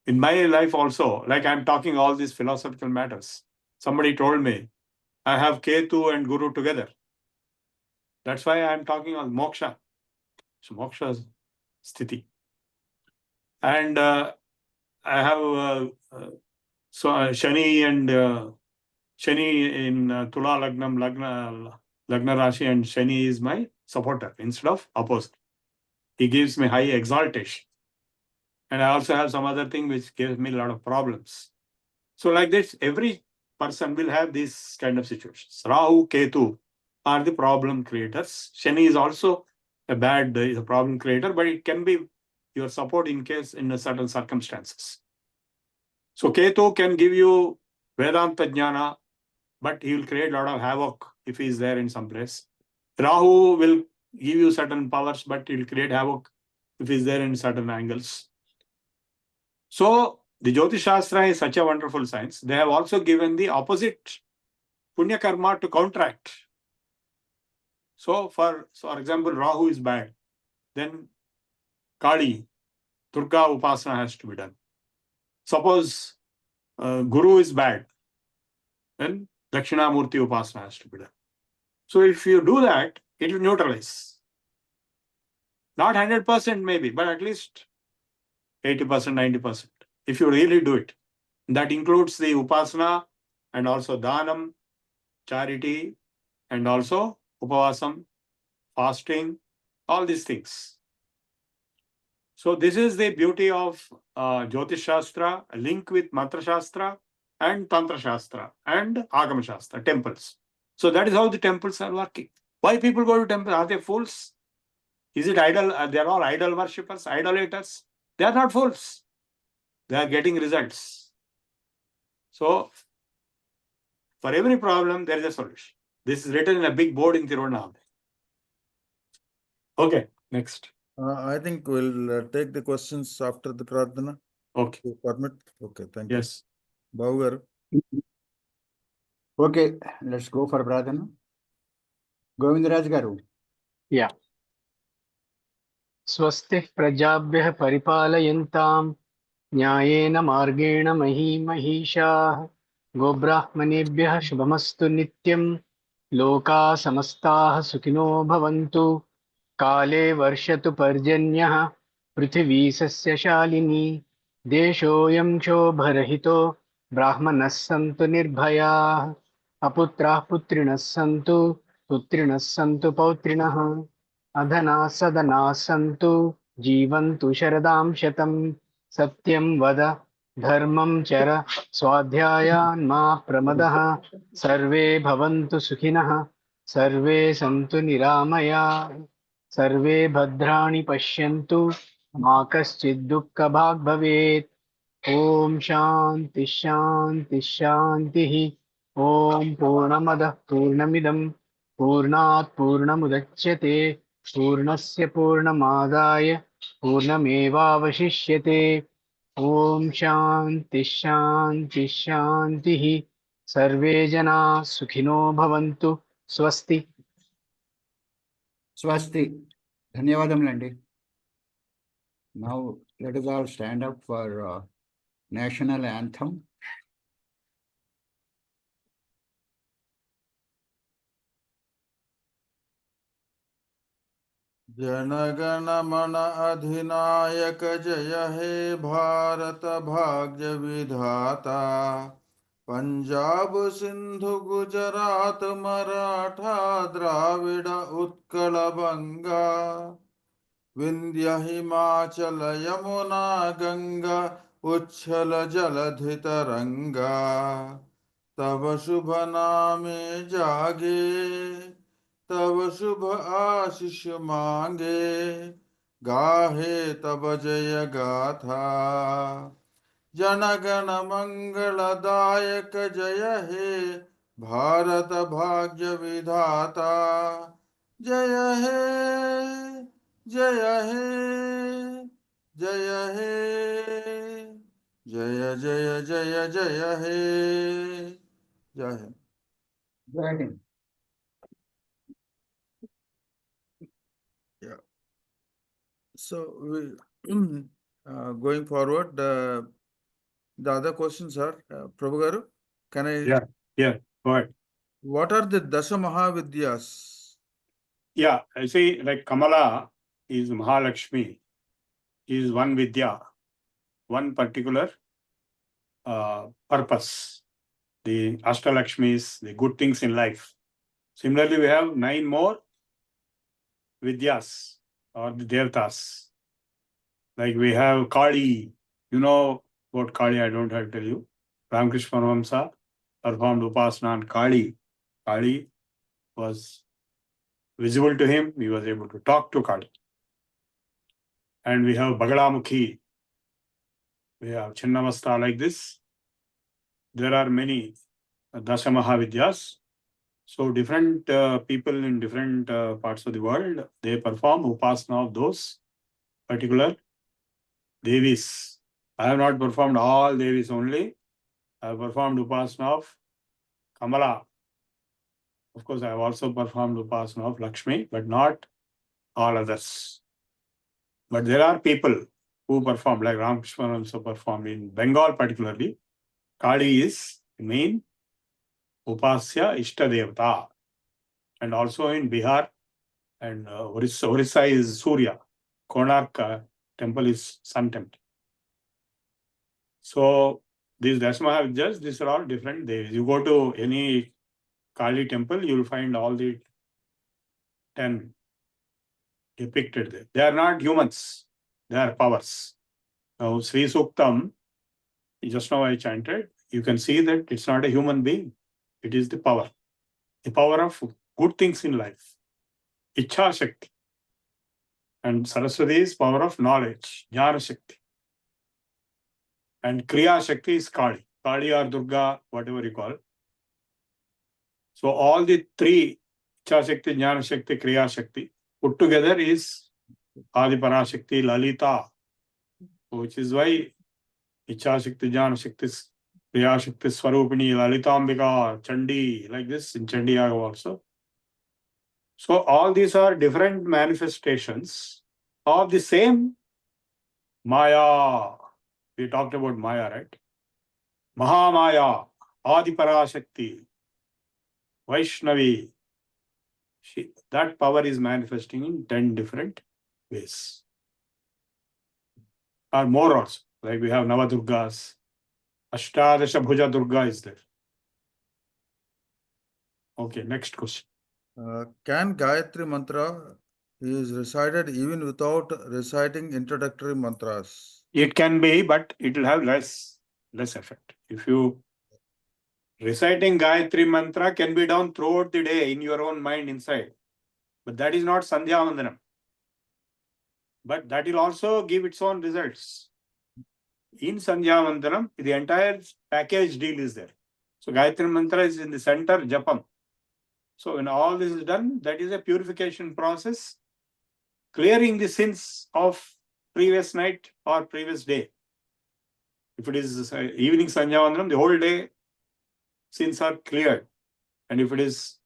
In my life also, like I'm talking all these philosophical matters. Somebody told me, I have Ketu and Guru together. That's why I'm talking on moksha. So moksha is sthiti. And I have Shani and Shani in Tula Lagna Rashi, and Shani is my supporter instead of opposite. He gives me high exaltation. And I also have some other thing which gives me a lot of problems. So like this, every person will have these kind of situations. Rahu, Ketu are the problem creators. Shani is also a problem creator, but it can be your support in case in certain circumstances. So Ketu can give you Vedanta Jnana, but he will create a lot of havoc if he is there in some place. Rahu will give you certain powers, but he will create havoc if he is there in certain angles. So the Jyotish Shastra is such a wonderful science. They have also given the opposite Punya Karma to counteract. So for example, Rahu is bad. Then Kali, Durga Upasana has to be done. Suppose Guru is bad. Then Dakshinamurti Upasana has to be done. So if you do that, it will neutralize. Not 100% maybe, but at least 80%, 90%. If you really do it. That includes the Upasana and also Dhanam, charity, and also Upavasam, fasting, all these things. So this is the beauty of Jyotish Shastra, a link with Mantra Shastra and Tantra Shastra and Agama Shastra, temples. So that is how the temples are working. Why people go to temples? Are they fools? Is it idol? They are all idol worshippers, idolaters. They are not fools. They are getting results. So for every problem, there is a solution. This is written in a big board in Tirunelveli. Okay, next. I think we'll take the questions after the Pradhana. Okay. You permit? Okay, thank Yes. you. Baugar. Okay, let's go for Pradhana. Govindaraj Garu. Yeah. स्वस्तिः प्रजाभ्यः परिपालयन्ताम् न्यायेन मार्गेण महीमहीषाः गोब्राह्मणेभ्यः शुभमस्तु नित्यम् लोकाः समस्ताः सुखिनो भवन्तु काले वर्षतु पर्जन्यः पृथिवी सस्यशालिनी देशोऽयं क्षोभरहितो ब्राह्मणः सन्तु निर्भयाः अपुत्राः पुत्रिणः सन्तु पुत्रिणः सन्तु पौत्रिणः अधनाः सदनाः सन्तु जीवन्तु शरदां शतम् सत्यं वद धर्मं चर स्वाध्यायान् मा प्रमदः सर्वे भवन्तु सुखिनः सर्वे सन्तु निरामयाः सर्वे भद्राणि पश्यन्तु मा कश्चित् दुःखभाग् भवेत् ॐ शान्ति शान्ति शान्तिः ॐ पूर्णमदः पूर्णमिदं पूर्णात् पूर्णमुदच्यते पूर्णस्य पूर्णमादाय पूर्णमेवावशिष्यते ॐ शान्ति शान्ति शान्तिः सर्वे जनाः सुखिनो भवन्तु स्वस्ति Swasti. Dhanyavadamulanడి. Now let us all stand up for national anthem. जनगण मन अधिनायक जय हे भारत भाग्य विधाता पंजाब सिंधु गुजरात मराठा द्राविड उत्कल बंगा विंध्य हिमाचल यमुना गंगा उच्छल जलधि तरंगा तब शुभ नामे जागे, तब शुभ आशीष मांगे, गाहे तब जय गाथा, जन गण मंगलदायक जय हे भारत भाग्य विधाता, जय हे जय हे जय हे जय जय जय जय हे जय हे. Jai Hind. Yeah. So we going forward, the other questions are Prabhu Garu, can I? Yeah, yeah, go ahead. What are the Dasha Mahavidyas? Yeah, I see like Kamala is Mahalakshmi, is one Vidya, one particular purpose. The Ashtalakshmis, the good things in life. Similarly, we have 9 more Vidyas or the Devatas. Like we have Kali. You know about Kali, I don't have to tell you. Ramakrishna Paramhamsa performed Upasana on Kali. Kali was visible to him. He was able to talk to Kali. And we have Bagalamukhi. We have Chinnamasta like this. There are many Dasha Mahavidyas. So different people in different parts of the world, they perform Upasana of those particular Devis. I have not performed all Devis only. I have performed Upasana of Kamala. Of course, I have also performed Upasana of Lakshmi, but not all others. But there are people who perform, like Ramakrishna also performed in Bengal particularly. Kali is the main Upasya Ishtadevata. And also in Bihar and Orissa is Surya. Konark temple is Sun temple. So these Dasmahavidyas, these are all different days. You go to any Kali temple, you will find all the 10 depicted there. They are not humans, they are powers. Now, Sri Suktam, just now I chanted, you can see that it's not a human being, it is the power of good things in life. Ichha Shakti. And Saraswati is power of knowledge, Jnana Shakti. And Kriya Shakti is Kali. Kali or Durga, whatever you call. So all the 3, Ichha Shakti, Jnana Shakti, Kriya Shakti, put together is Adi Parashakti, Lalita. Which is why Ichha Shakti, Jnana Shakti, Kriya Shakti, Swarupini, Lalitambika, Chandi, like this in Chandi Yaga also. So all these are different manifestations of the same Maya. We talked about Maya, right? Mahamaya, Adi Parashakti, Vaishnavi. That power is manifesting in 10 different ways. Or more also. Like we have Navadurgas. Ashtadasha Bhuja Durga is there. Okay, next question. Can Gayatri Mantra is recited even without reciting introductory mantras? It can be, but it will have less effect. If you reciting Gayatri Mantra can be done throughout the day in your own mind inside. But that is not Sandhya Vandanam. But that will also give its own results. In Sandhya Vandanam, the entire package deal is there. So Gayatri Mantra is in the center, Japam. So when all this is done, that is a purification process, clearing the sins of previous night or previous day. If it is evening Sandhya Vandanam, the whole day sins are cleared. And if it is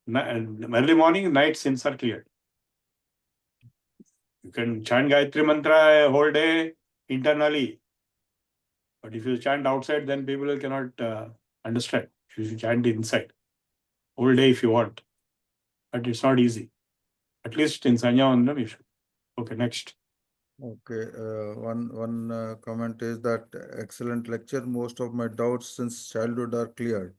early morning, night sins are cleared. You can chant Gayatri Mantra a whole day internally. But if you chant outside, then people cannot understand. You should chant inside. Whole day if you want. But it's not easy. At least in Sanya Vandanam you should. Okay, next. Okay, one comment is that excellent lecture. Most of my doubts since childhood are cleared.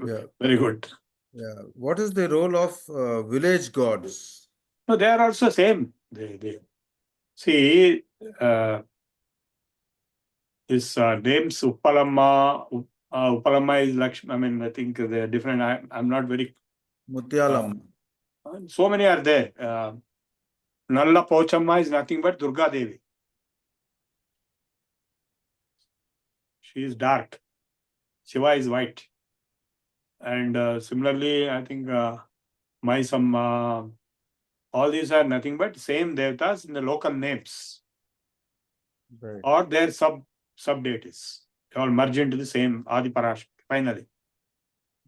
Yeah. Very good. Yeah. What is the role of village gods? No, they are also same. They see, his names Uppalamma, Upalamma is Lakshmi. I mean, I think they're different. I'm not very. Mutyalam. So many are there. Nalla Pochamma is nothing but Durga Devi. She is dark. Shiva is white. And similarly, I think all these are nothing but same devatas in the local names Right. or their sub deities. They all merge into the same Adi Parashakti. Finally,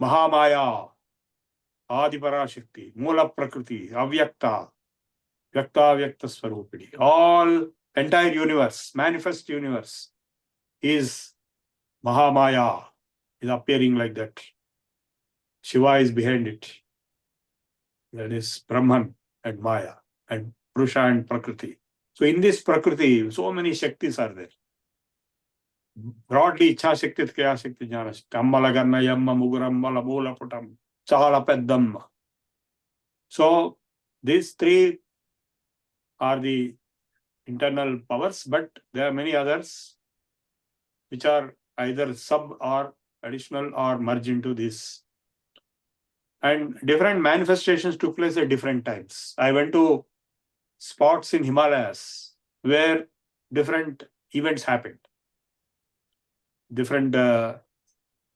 Mahamaya, Adi Parashakti, Mula Prakriti, Avyakta, Vyakta Vyakta Swarupini. All entire universe, manifest universe is Mahamaya, is appearing like that. Shiva is behind it. That is Brahman and Maya and Purusha and Prakriti. So in this Prakriti, so many Shaktis are there. Broadly, Ichha Shakti, Kriya Shakti, Jnana Shakti. Ammala Ganna Yamma Muguramma Labula Putam Chala Peddamma. So these three are the internal powers, but there are many others which are either sub or additional or merge into this. And different manifestations took place at different times. I went to spots in Himalayas where different events happened. Different, Shumbha,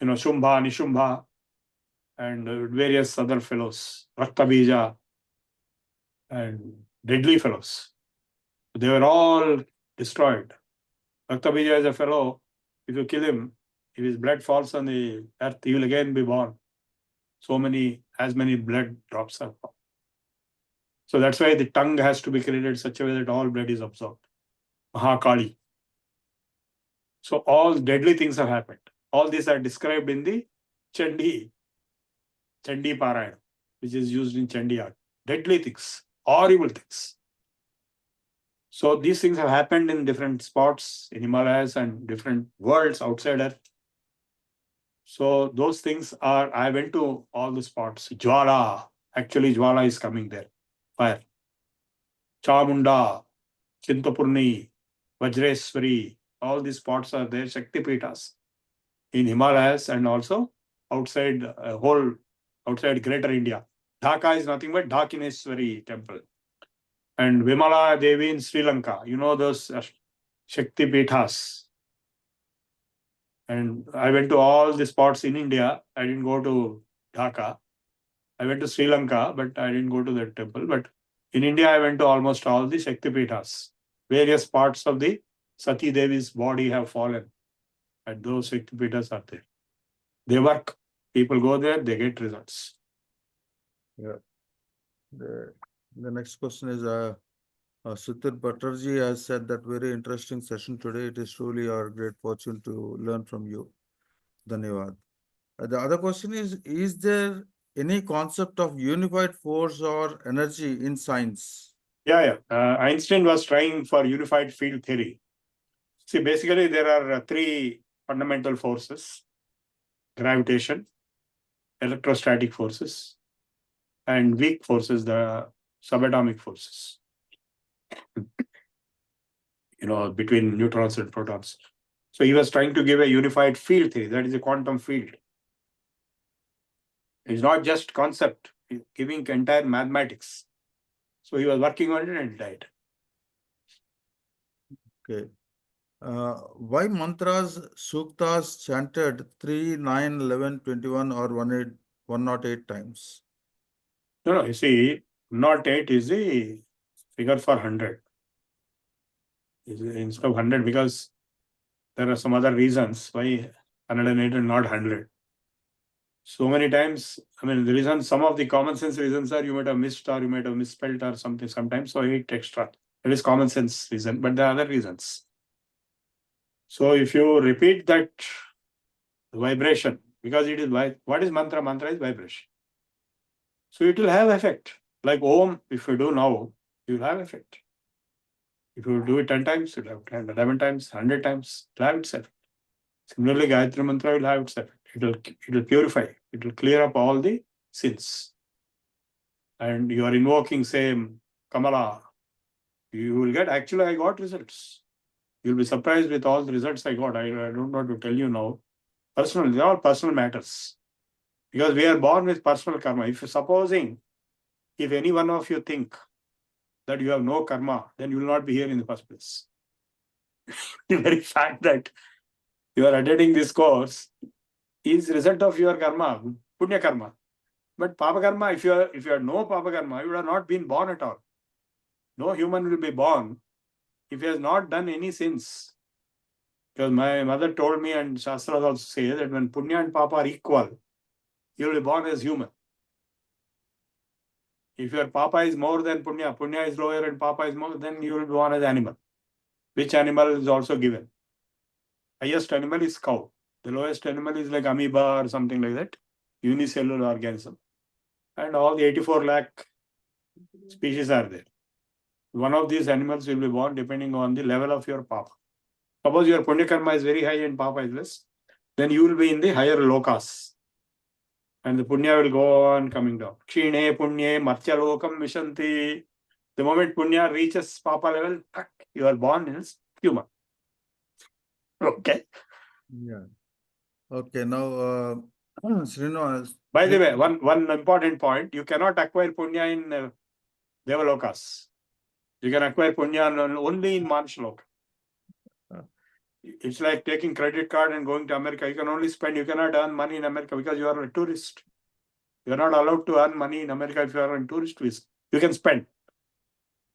Nishumbha, and various other fellows, Raktabija, and deadly fellows. They were all destroyed. Raktabija is a fellow, if you kill him, if his blood falls on the earth, he will again be born. As many blood drops are found. So that's why the tongue has to be created such a way that all blood is absorbed. Mahakali. So all deadly things have happened. All these are described in the Chandi Parayana, which is used in Chandi art. Deadly things, horrible things. So these things have happened in different spots in Himalayas and different worlds outside Earth. So those things are, I went to all the spots. Jwala, actually Jwala is coming there. Fire. Chamunda, Chintapurni, Vajreswari, all these spots are there, Shakti Pitas in Himalayas and also outside outside Greater India. Dhaka is nothing but Dhakineswari temple. And Vimala Devi in Sri Lanka. You know those Shakti Pitas. And I went to all the spots in India. I didn't go to Dhaka. I went to Sri Lanka, but I didn't go to that temple. But in India, I went to almost all the Shakti Pitas. Various parts of the Sati Devi's body have fallen. And those Shakti Pitas are there. They work. People go there, they get results. Yeah. The next question is Sutir Bhattarji has said that very interesting session today. It is truly our great fortune to learn from you. Dhanyavad. The other question is there any concept of unified force or energy in science? Yeah. Einstein was trying for unified field theory. See, basically, there are three fundamental forces: gravitation, electrostatic forces, and weak forces, the subatomic forces, between neutrons and protons. So he was trying to give a unified field theory, that is a quantum field. It's not just concept, he's giving entire mathematics. So he was working on it and died. Okay. Why mantras, suktas chanted 3, 9, 11, 21 or 108 times? No, you see, 108 is the figure for 100. Instead of 100, because there are some other reasons why 108 and not 100. So many times, the reason, some of the common sense reasons are you might have missed or you might have misspelled or something sometimes, so 8 extra. That is common sense reason, but there are other reasons. So if you repeat that vibration, because it is, what is mantra? Mantra is vibration. So it will have effect. Like Om, if you do now, you will have effect. If you do it 10 times, you'll have 10, 11 times, 100 times, it will have its effect. Similarly, Gayatri Mantra will have its effect. It will purify. It will clear up all the sins. And you are invoking same Kamala. You will get, actually, I got results. You'll be surprised with all the results I got. I don't know to tell you now. Personal, they're all personal matters. Because we are born with personal karma. If any one of you think that you have no karma, then you will not be here in the first place. The very fact that you are attending this course is result of your karma, punya karma. But papa karma, if you have no papa karma, you would have not been born at all. No human will be born if he has not done any sins. Because my mother told me, and Shastras also say that when punya and papa are equal, you will be born as human. If your papa is more than punya, punya is lower and papa is more, then you will be born as animal. Which animal is also given? Highest animal is cow. The lowest animal is like amoeba or something like that, unicellular organism. And all the 84 lakh species are there. One of these animals will be born depending on the level of your papa. Suppose your punya karma is very high and papa is less, then you will be in the higher lokas. And the punya will go on coming down. Kshine punye martya lokam vishanti. The moment punya reaches papa level, you are born as human. Okay. Yeah. Okay, now, Srinivas. By the way, one important point, you cannot acquire punya in Devalokas. You can acquire punya only in Manshloka. It's like taking credit card and going to America. You can only spend, you cannot earn money in America because you are a tourist. You are not allowed to earn money in America if you are on tourist visa. You can spend.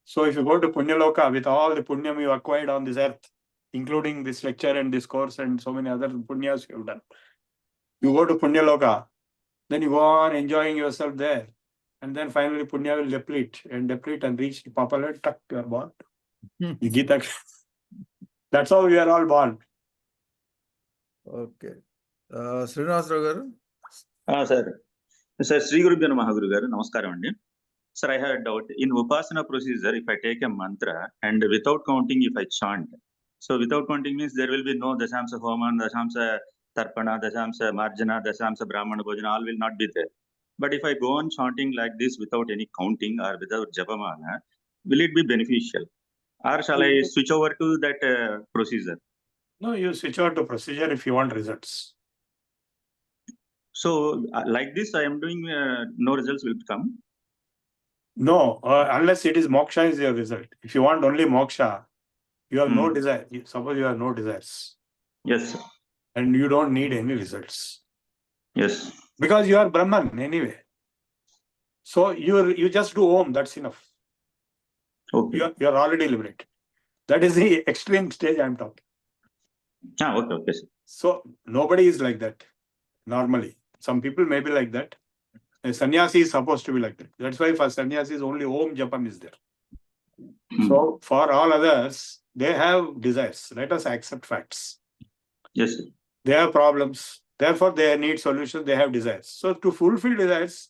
So if you go to Punyaloka with all the punyam you acquired on this earth, including this lecture and this course and so many other punyas you have done, you go to Punyaloka, then you go on enjoying yourself there. And then finally punya will deplete and reach the papa level, tuck, you are born. The Gita. That's how we are all born. Okay. Srinivas Garu. Sir. Sir, Sri Guru Namaha Guru Garu, Namaskaram andi. Sir, I have a doubt. In Upasana procedure, if I take a mantra and without counting, if I chant, so without counting means there will be no Dashamsa Homan, Dashamsa Tarpana, Dashamsa Marjana, Dashamsa Brahmana Bhojana, all will not be there. But if I go on chanting like this without any counting or without Japamala, will it be beneficial? Or shall I switch over to that procedure? No, you switch over to procedure if you want results. So, like this, I am doing, no results will come. No, unless it is moksha is your result. If you want only moksha, you have no desire. Suppose you have no desires. Yes, sir. And you don't need any results. Yes. Because you are Brahman anyway. So you just do Om, that's enough. Okay. You are already liberated. That is the extreme stage I am talking. Okay, sir. So nobody is like that normally. Some people may be like that. A sannyasi is supposed to be like that. That's why for sannyasis only Om Japam is there. So for all others, they have desires. Let us accept facts. Yes, sir. They have problems. Therefore, they need solutions. They have desires. So to fulfill desires,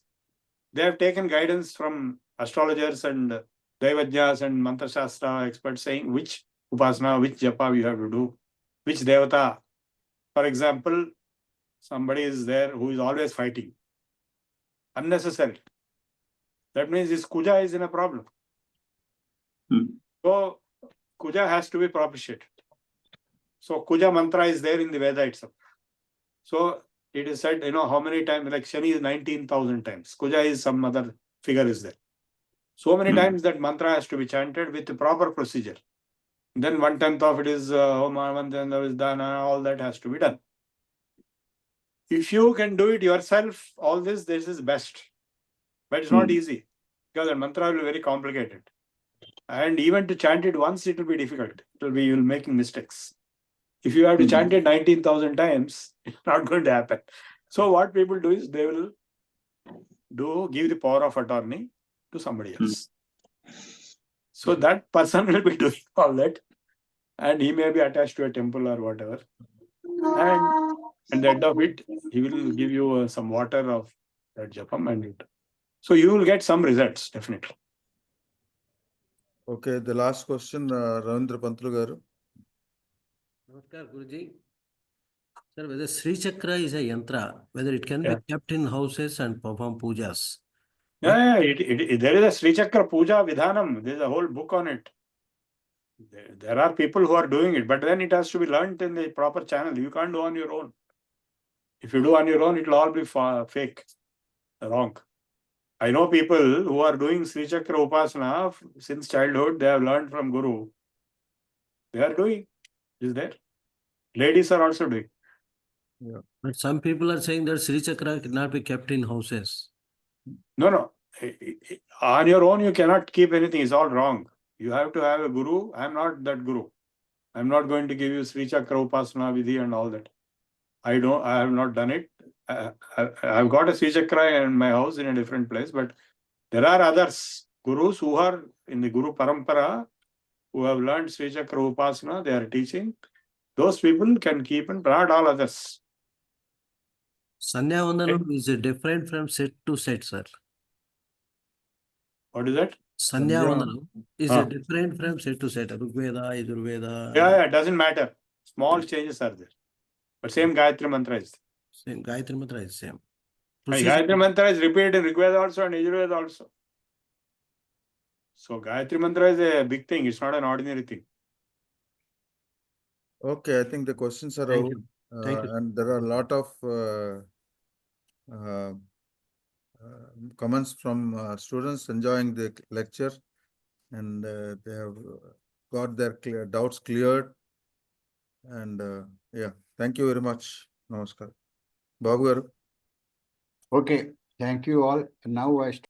they have taken guidance from astrologers and Daivajnas and Mantra Shastra experts saying which upasana, which japa you have to do, which devata. For example, somebody is there who is always fighting. Unnecessary. That means his kuja is in a problem. So kuja has to be propitiated. So kuja mantra is there in the Veda itself. So it is said, how many times, like Shani is 19,000 times. Kuja is some other figure is there. So many times that mantra has to be chanted with the proper procedure. Then 1/10 of it is Homa, 1/10 of it is Dana, all that has to be done. If you can do it yourself, all this is best. But it's not easy because the mantra will be very complicated. And even to chant it once, it will be difficult. You will be making mistakes. If you have to chant it 19,000 times, it's not going to happen. So what people do is they will give the power of attorney to somebody else. So that person will be doing all that. And he may be attached to a temple or whatever. And at the end of it, he will give you some water of that japam and it. So you will get some results, definitely. Okay, the last question, Ravindra Pantulu Garu. Namaskar, Guruji. Sir, whether Sri Chakra is a yantra, whether it can be kept in houses and perform pujas? There is a Sri Chakra Puja Vidhanam. There is a whole book on it. There are people who are doing it, but then it has to be learnt in the proper channel. You can't do on your own. If you do on your own, it will all be fake, wrong. I know people who are doing Sri Chakra Upasana since childhood, they have learned from Guru. They are doing, is there. Ladies are also doing. But some people are saying that Sri Chakra cannot be kept in houses. No. On your own, you cannot keep anything. It's all wrong. You have to have a Guru. I am not that Guru. I am not going to give you Sri Chakra Upasana Vidhi and all that. I have not done it. I've got a Sri Chakra in my house in a different place, but there are others, Gurus who are in the Guru Parampara, who have learned Sri Chakra Upasana, they are teaching. Those people can keep and not all others. Sandhya Vandanam is different from set to set, sir. What is that? Sandhya Vandanam is Ah. different from set to set. Rugveda, Yajurveda. Yeah, it doesn't matter. Small changes are there. But same Gayatri Mantra is there. Same Gayatri Mantra is same. And Gayatri Mantra is repeated in Rigveda also and Yajurveda also. So Gayatri Mantra is a big thing. It's not an ordinary thing. Okay, I think the questions are Thank out. you. Thank you. And there are a lot of comments from students enjoying the lecture, and they have got their doubts cleared. And yeah, thank you very much. Namaskar. Babu garu. Okay, thank you all. Now I